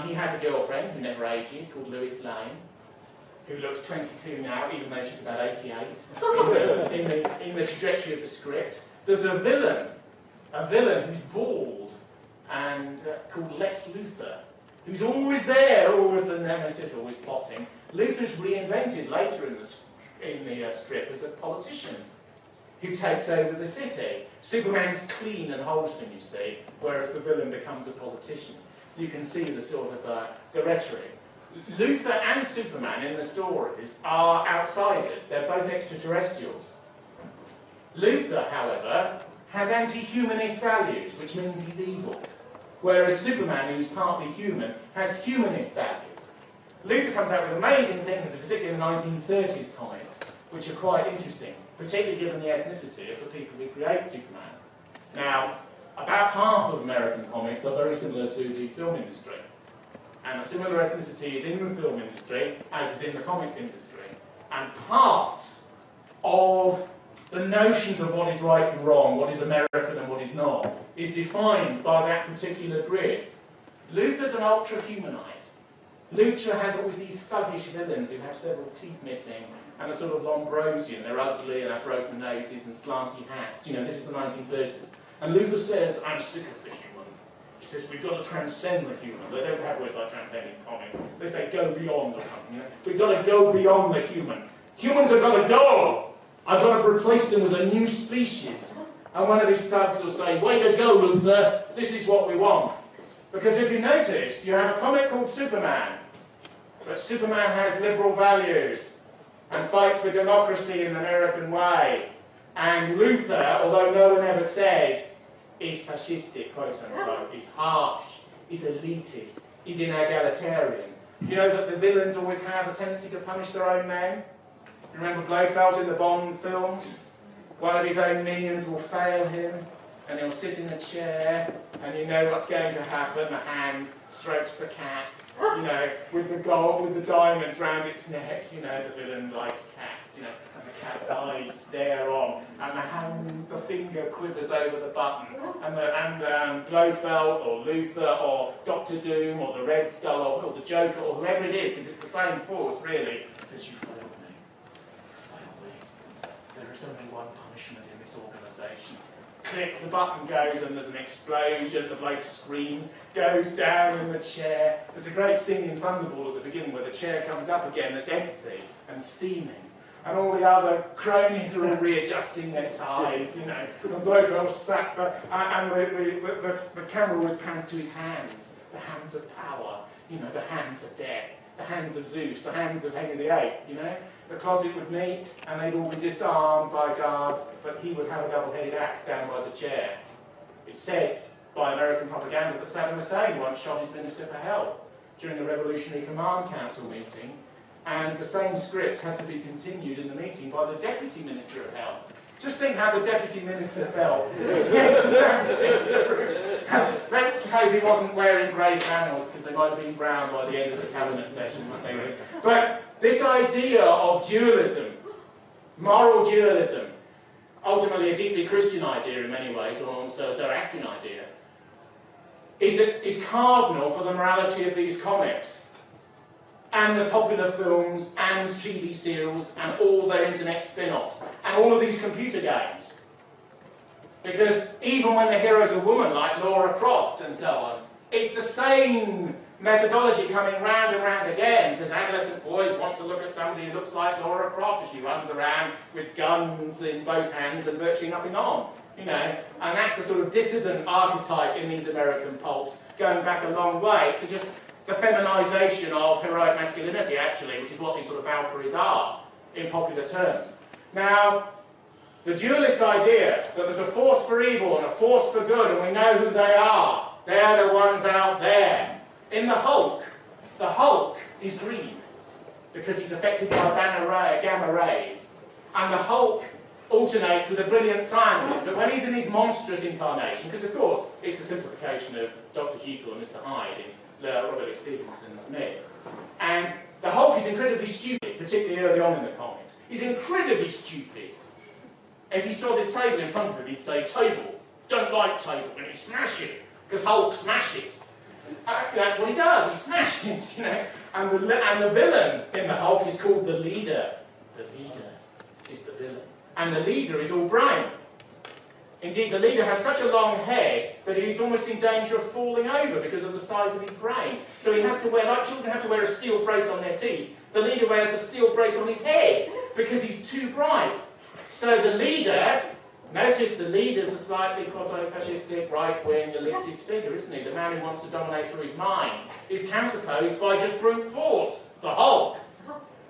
He has a girlfriend who never ages, called Lois Lane, who looks 22 now, even though she's about 88, in the trajectory of the script. There's a villain who's bald and called Lex Luthor, who's always there, always the nemesis, always plotting. Luther's reinvented later in the strip as a politician who takes over the city. Superman's clean and wholesome, you see, whereas the villain becomes a politician. You can see the sort of the rhetoric. Luther and Superman in the stories are outsiders. They're both extraterrestrials. Luther, however, has anti-humanist values, which means he's evil. Whereas Superman, who's partly human, has humanist values. Luther comes out with amazing things, particularly in the 1930s comics, which are quite interesting, particularly given the ethnicity of the people who create Superman. Now, about half of American comics are very similar to the film industry. And a similar ethnicity is in the film industry as is in the comics industry. And part of the notions of what is right and wrong, what is American and what is not, is defined by that particular grid. Luther's an ultra-humanite. Luther has always these thuggish villains who have several teeth missing and are sort of Lombrosian. They're ugly and have broken noses and slanty hats. You know, this is the 1930s. And Luther says, I'm sick of the human. He says, we've got to transcend the human. They don't have words like transcending comics. They say, go beyond or something. You know? We've got to go beyond the human. Humans have got to go. I've got to replace them with a new species. And one of his thugs will say, way to go, Luther. This is what we want. Because if you notice, you have a comic called Superman. But Superman has liberal values and fights for democracy in the American way. And Luther, although no one ever says, is fascistic, quote unquote, is harsh, is elitist, is inegalitarian. You know that the villains always have a tendency to punish their own men? Remember Blofeld in the Bond films? One of his own minions will fail him, and he'll sit in a chair, and you know what's going to happen. The hand strokes the cat, you know, with the gold, with the diamonds round its neck. You know, the villain likes cats, you know, and the cat's eyes stare on, and the hand, the finger quivers over the button, and Blofeld or Luther or Dr. Doom or the Red Skull or the Joker or whoever it is, because it's the same force really, says, you failed me. You failed me. There is only one punishment in this organisation. Click, the button goes and there's an explosion, the bloke screams, goes down in the chair. There's a great scene in Thunderball at the beginning where the chair comes up again that's empty and steaming. And all the other cronies are all readjusting their ties, you know. The bloke all sat there, and the camera always pans to his hands. The hands of power, you know, the hands of death, the hands of Zeus, the hands of Henry VIII, you know. The closet would meet, and they'd all be disarmed by guards, but he would have a double-headed axe down by the chair. It's said by American propaganda that Saddam Hussein once shot his Minister for Health during a Revolutionary Command Council meeting, and the same script had to be continued in the meeting by the Deputy Minister of Health. Just think how the Deputy Minister felt. Let's hope he wasn't wearing grey flannels, because they might have been brown by the end of the cabinet session. But this idea of dualism, moral dualism, ultimately a deeply Christian idea in many ways, or also a Zoroastrian idea, is cardinal for the morality of these comics, and the popular films, and TV serials, and all their internet spin-offs, and all of these computer games. Because even when the hero's a woman, like Laura Croft and so on, it's the same methodology coming round and round again, because adolescent boys want to look at somebody who looks like Laura Croft as she runs around with guns in both hands and virtually nothing on, you know, and that's the sort of dissident archetype in these American pulps, going back a long way. So just the feminisation of heroic masculinity, actually, which is what these sort of Valkyries are, in popular terms. Now, the dualist idea that there's a force for evil and a force for good, and we know who they are. They're the ones out there. In the Hulk is green, because he's affected by gamma rays. And the Hulk alternates with the brilliant scientist, but when he's in his monstrous incarnation, because of course it's a simplification of Dr. Jekyll and Mr. Hyde in Robert Stevenson's myth, and the Hulk is incredibly stupid, particularly early on in the comics. He's incredibly stupid. If he saw this table in front of him, he'd say, table, don't like table, and he'd smash it, because Hulk smashes. That's what he does, he smashes, you know. And the villain in the Hulk is called the leader. The leader is the villain. And the leader is all brain. Indeed, the leader has such a long head that he's almost in danger of falling over because of the size of his brain. So he has to wear, like children have to wear a steel brace on their teeth, the leader wears a steel brace on his head because he's too bright. So the leader, notice the leader's a slightly quasi-fascistic, right-wing, elitist figure, isn't he? The man who wants to dominate through his mind is counterposed by just brute force, the Hulk.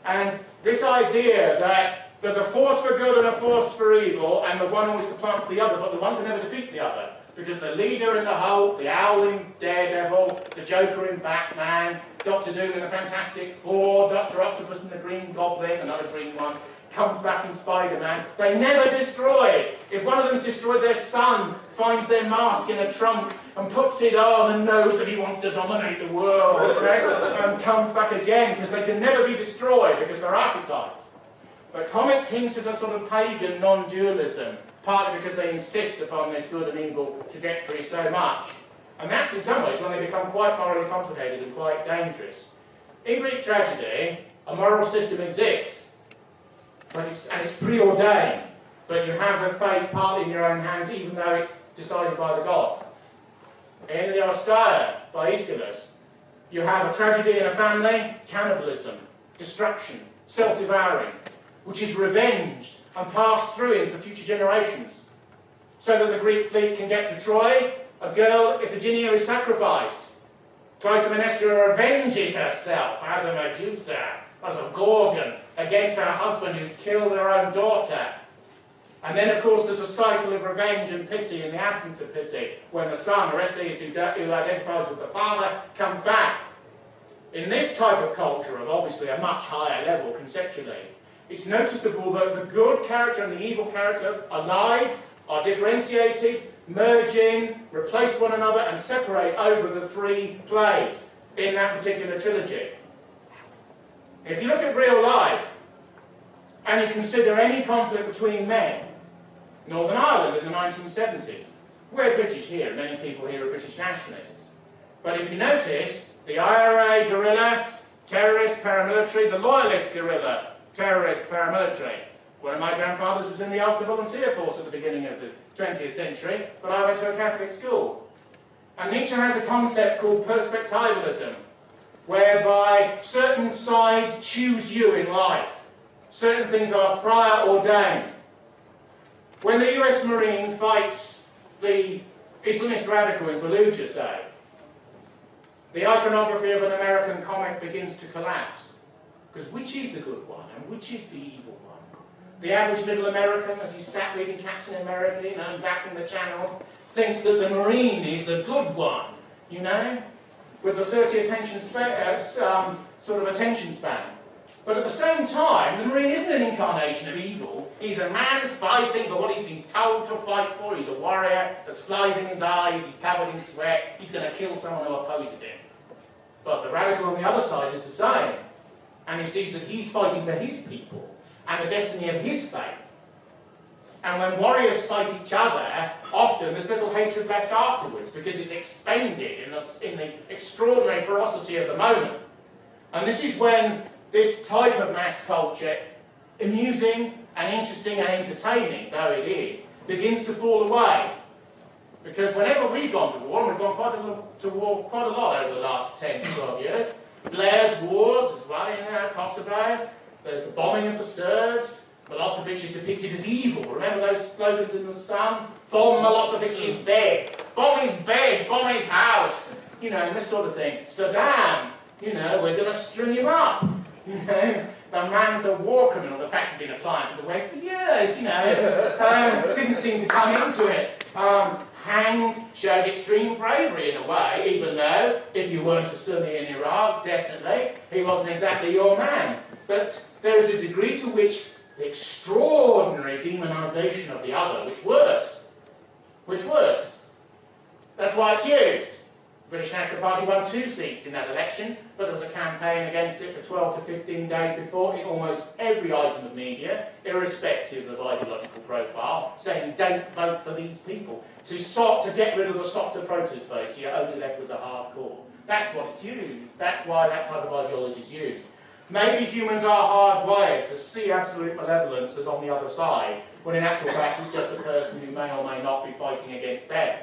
And this idea that there's a force for good and a force for evil, and the one always supplants the other, but the one can never defeat the other. Because the leader in the Hulk, the Owl in Daredevil, the Joker in Batman, Doctor Doom in the Fantastic Four, Dr. Octopus in the Green Goblin, another green one, comes back in Spider-Man, they never destroy. If one of them's destroyed, their son finds their mask in a trunk and puts it on and knows that he wants to dominate the world, right? And comes back again, because they can never be destroyed, because they're archetypes. But comics hint at a sort of pagan non-dualism, partly because they insist upon this good and evil trajectory so much. And that's in some ways when they become quite morally complicated and quite dangerous. In Greek tragedy, a moral system exists, and it's preordained, but you have the fate partly in your own hands, even though it's decided by the gods. In the Osteia, by Aeschylus, you have a tragedy in a family, cannibalism, destruction, self-devouring, which is revenged and passed through into future generations. So that the Greek fleet can get to Troy, a girl, Iphigenia, is sacrificed. Clytemnestra avenges herself as a Medusa, as a Gorgon, against her husband who's killed her own daughter. And then, of course, there's a cycle of revenge and pity in the absence of pity, when the son, Orestes, who identifies with the father, comes back. In this type of culture, of obviously a much higher level conceptually, it's noticeable that the good character and the evil character are alive, are differentiated, merge in, replace one another, and separate over the three plays in that particular trilogy. If you look at real life, and you consider any conflict between men, Northern Ireland in the 1970s, we're British here, and many people here are British nationalists. But if you notice, the IRA guerrilla, terrorist, paramilitary, the loyalist guerrilla, terrorist, paramilitary. One of my grandfathers was in the Ulster Volunteer Force at the beginning of the 20th century, but I went to a Catholic school. And Nietzsche has a concept called perspectivalism, whereby certain sides choose you in life. Certain things are prior ordained. When the US Marine fights the Islamist radical in Fallujah, say, the iconography of an American comic begins to collapse. Because which is the good one and which is the evil one? The average middle American, as he's sat reading Captain America and zapping the channels, thinks that the Marine is the good one, you know, with the 30 attention sort of attention span. But at the same time, the Marine isn't an incarnation of evil. He's a man fighting for what he's been told to fight for. He's a warrior, there's flies in his eyes, he's covered in sweat, he's going to kill someone who opposes him. But the radical on the other side is the same. And he sees that he's fighting for his people and the destiny of his faith. And when warriors fight each other, often there's little hatred left afterwards because it's expended in the extraordinary ferocity of the moment. And this is when this type of mass culture, amusing and interesting and entertaining though it is, begins to fall away. Because whenever we've gone to war, and we've gone quite a lot over the last 10 to 12 years, Blair's wars as well in Kosovo, there's the bombing of the Serbs, Milosevic is depicted as evil. Remember those slogans in the Sun? Bomb Milosevic's bed, bomb his bed, bomb his house, you know, and this sort of thing. Saddam, you know, we're going to string him up. You know, the man's a war criminal. The fact he'd been a client of the West for years, you know, didn't seem to come into it. Hanged, showed extreme bravery in a way, even though, if you weren't a Sunni in Iraq, definitely, he wasn't exactly your man. But there is a degree to which the extraordinary demonisation of the other, which works. That's why it's used. The British National Party won 2 seats in that election, but there was a campaign against it for 12 to 15 days before in almost every item of media, irrespective of ideological profile, saying don't vote for these people. To get rid of the softer protest votes, you're only left with the hardcore. That's what it's used. That's why that type of ideology is used. Maybe humans are hardwired to see absolute malevolence as on the other side, when in actual fact it's just a person who may or may not be fighting against them.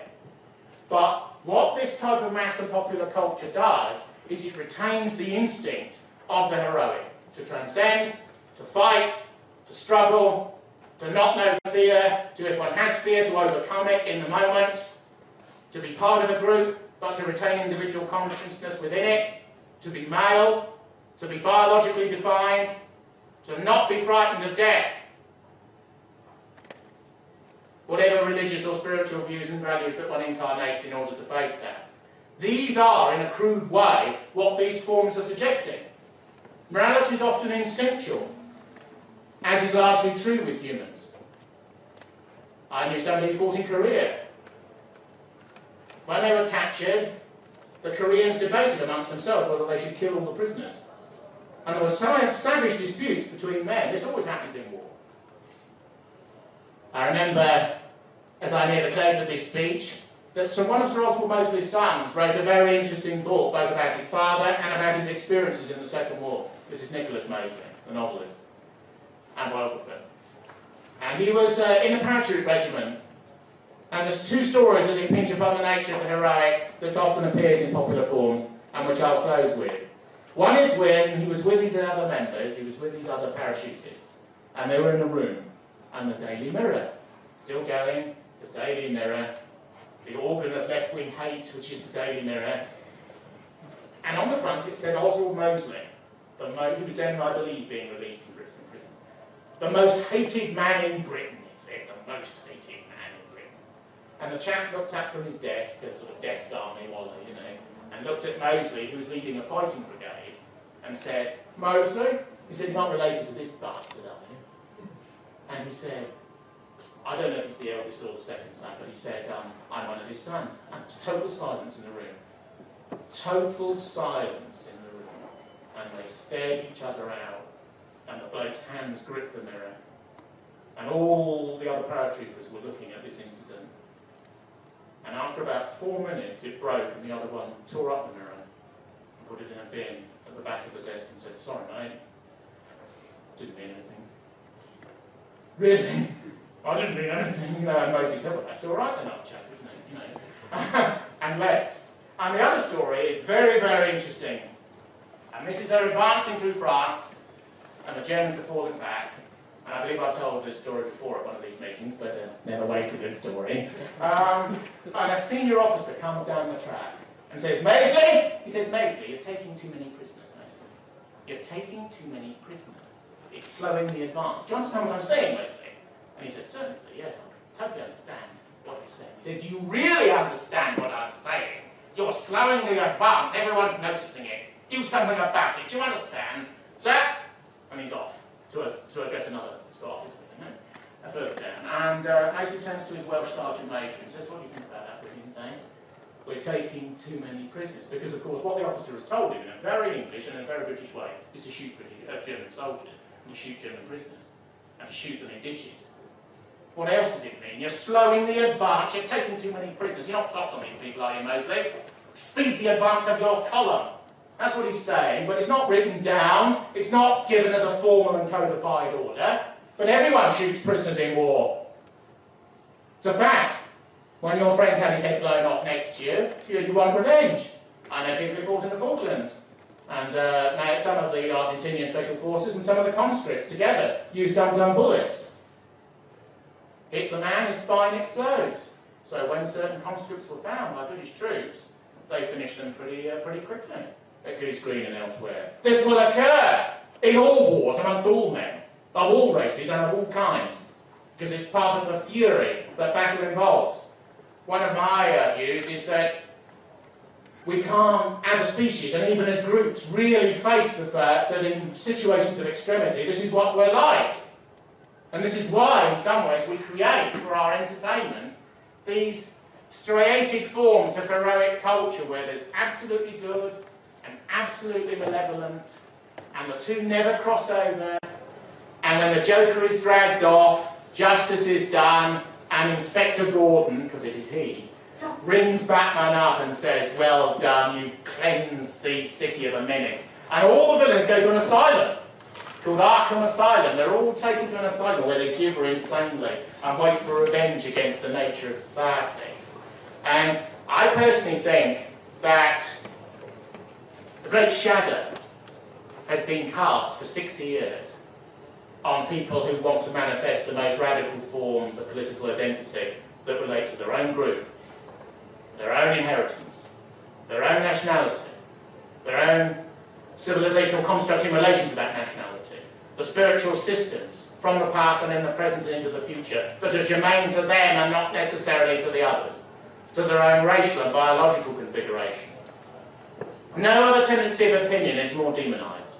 But what this type of mass and popular culture does is it retains the instinct of the heroic, to transcend, to fight, to struggle, to not know fear, to, if one has fear, to overcome it in the moment, to be part of a group, but to retain individual consciousness within it, to be male, to be biologically defined, to not be frightened of death, whatever religious or spiritual views and values that one incarnates in order to face that. These are, in a crude way, what these forms are suggesting. Morality is often instinctual, as is largely true with humans. I knew somebody who fought in Korea. When they were captured, the Koreans debated amongst themselves whether they should kill all the prisoners. And there were savage disputes between men. This always happens in war. I remember, as I near the close of this speech, that one of Sir Oswald Mosley's sons wrote a very interesting book, both about his father and about his experiences in the Second War. This is Nicholas Mosley, the novelist and biographer. And he was in the parachute regiment. And there's two stories that impinge upon the nature of the heroic that often appears in popular forms, and which I'll close with. One is when he was with his other members, he was with his other parachutists, and they were in a room, and the Daily Mirror, still going, the Daily Mirror, the organ of left-wing hate, which is the Daily Mirror, and on the front it said Oswald Mosley, who was then, I believe, being released from prison. The most hated man in Britain, he said, the most hated man in Britain. And the chap looked up from his desk, a sort of desk army, you know, and looked at Mosley, who was leading a fighting brigade, and said, Mosley? He said, you're not related to this bastard, are you? And he said, I don't know if he's the eldest or the second son, but he said, I'm one of his sons. And total silence in the room. Total silence in the room. And they stared each other out, and the bloke's hands gripped the mirror. And all the other paratroopers were looking at this incident. And after about 4 minutes, it broke, and the other one tore up the mirror and put it in a bin at the back of the desk and said, sorry, mate. Didn't mean anything. Really? I didn't mean anything. And Moti said, well, that's all right then, old chap, isn't it? You know. And left. And the other story is very, very interesting. And this is they're advancing through France, and the Germans are falling back. And I believe I told this story before at one of these meetings, but never waste a good story. And a senior officer comes down the track and says, Mosley? He says, Mosley, you're taking too many prisoners, Mosley. You're taking too many prisoners. It's slowing the advance. Do you understand what I'm saying, Mosley? And he said, certainly, yes, I totally understand what you're saying. He said, do you really understand what I'm saying? You're slowing the advance. Everyone's noticing it. Do something about it. Do you understand? Sir? And he's off to address another officer, you know, further down. And Mosley turns to his Welsh sergeant major and says, what do you think about that, Britain saying? We're taking too many prisoners. Because, of course, what the officer has told him in a very English and in a very British way is to shoot German soldiers and to shoot German prisoners and to shoot them in ditches. What else does it mean? You're slowing the advance. You're taking too many prisoners. You're not soft on these people, are you, Mosley? Speed the advance of your column. That's what he's saying, but it's not written down. It's not given as a formal and codified order. But everyone shoots prisoners in war. It's a fact. When your friend's had his head blown off next to you, you want revenge. I know people who fought in the Falklands. And now some of the Argentinian Special Forces and some of the conscripts together use dum-dum bullets. Hits a man, his spine explodes. So when certain conscripts were found by British troops, they finished them pretty quickly at Goose Green and elsewhere. This will occur in all wars amongst all men, of all races and of all kinds, because it's part of the fury that battle involves. One of my views is that we can't, as a species and even as groups, really face the fact that in situations of extremity, this is what we're like. And this is why, in some ways, we create, for our entertainment, these striated forms of heroic culture where there's absolutely good and absolutely malevolent, and the two never cross over, and when the Joker is dragged off, justice is done, and Inspector Gordon, because it is he, rings Batman up and says, well done, you cleansed the city of a menace. And all the villains go to an asylum. called Arkham Asylum. They're all taken to an asylum where they gibber insanely and wait for revenge against the nature of society. And I personally think that a great shadow has been cast for 60 years on people who want to manifest the most radical forms of political identity that relate to their own group, their own inheritance, their own nationality, their own civilizational construct in relation to that nationality, the spiritual systems from the past and in the present and into the future that are germane to them and not necessarily to the others, to their own racial and biological configuration. No other tendency of opinion is more demonized.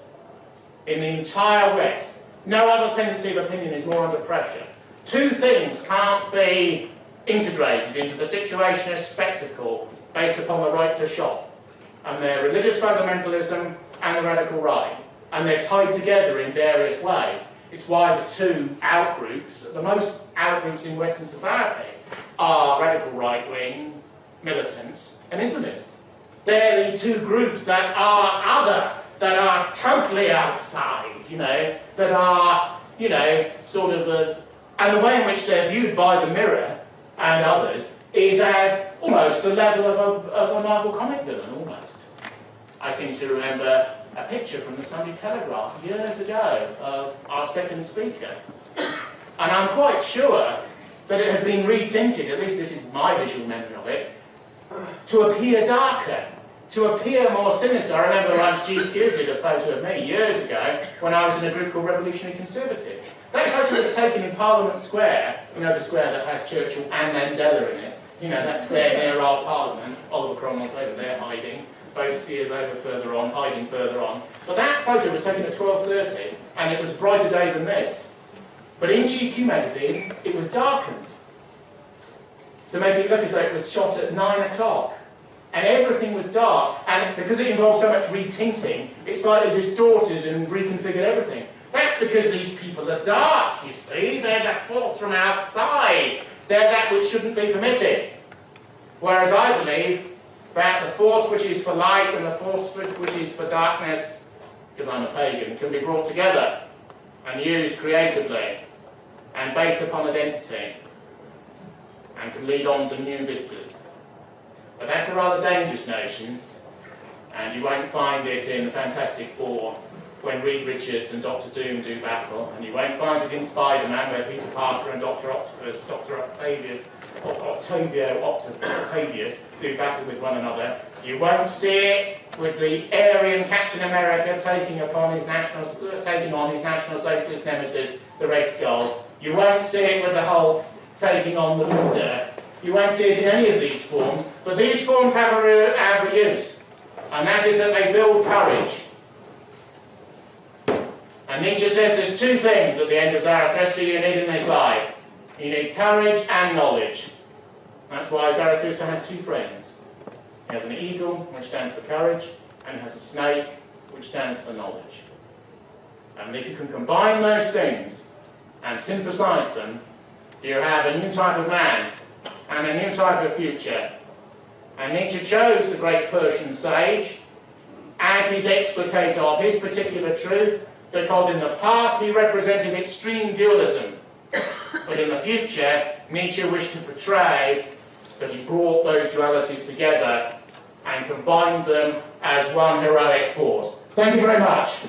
In the entire West, no other tendency of opinion is more under pressure. Two things can't be integrated into the situationist spectacle based upon the right to shop, and they're religious fundamentalism and the radical right, and they're tied together in various ways. It's why the two outgroups, the most outgroups in Western society, are radical right-wing militants and Islamists. They're the two groups that are other, that are totally outside, that are, sort of and the way in which they're viewed by the Mirror and others is as almost the level of a Marvel comic villain, almost. I seem to remember a picture from the Sunday Telegraph years ago of our second speaker. And I'm quite sure that it had been retinted, at least this is my visual memory of it, to appear darker, to appear more sinister. I remember once GQ did a photo of me years ago when I was in a group called Revolutionary Conservative. That photo was taken in Parliament Square, the square that has Churchill and Mandela in it. That square near our Parliament. Oliver Cromwell's over there hiding. Boadicea over further on, hiding further on. But that photo was taken at 12:30, and it was a brighter day than this. But in GQ magazine, it was darkened to make it look as though it was shot at 9 o'clock. And everything was dark, and because it involved so much retinting, it slightly distorted and reconfigured everything. That's because these people are dark, you see. They're the force from outside. They're that which shouldn't be permitted. Whereas I believe that the force which is for light and the force which is for darkness, because I'm a pagan, can be brought together and used creatively and based upon identity and can lead on to new vistas. But that's a rather dangerous notion, and you won't find it in the Fantastic Four when Reed Richards and Dr. Doom do battle, and you won't find it in Spider-Man where Peter Parker and Dr. Octopus, Dr. Octavius do battle with one another. You won't see it with the Aryan Captain America taking on his National Socialist nemesis, the Red Skull. You won't see it with the Hulk taking on the Buddha. You won't see it in any of these forms, but these forms have a use, and that is that they build courage. And Nietzsche says there's two things at the end of Zarathustra you need in this life. You need courage and knowledge. That's why Zarathustra has two friends. He has an eagle, which stands for courage, and he has a snake, which stands for knowledge. And if you can combine those things and synthesize them, you have a new type of man and a new type of future. And Nietzsche chose the great Persian sage as his explicator of his particular truth, because in the past he represented extreme dualism, but in the future Nietzsche wished to portray that he brought those dualities together and combined them as one heroic force. Thank you very much.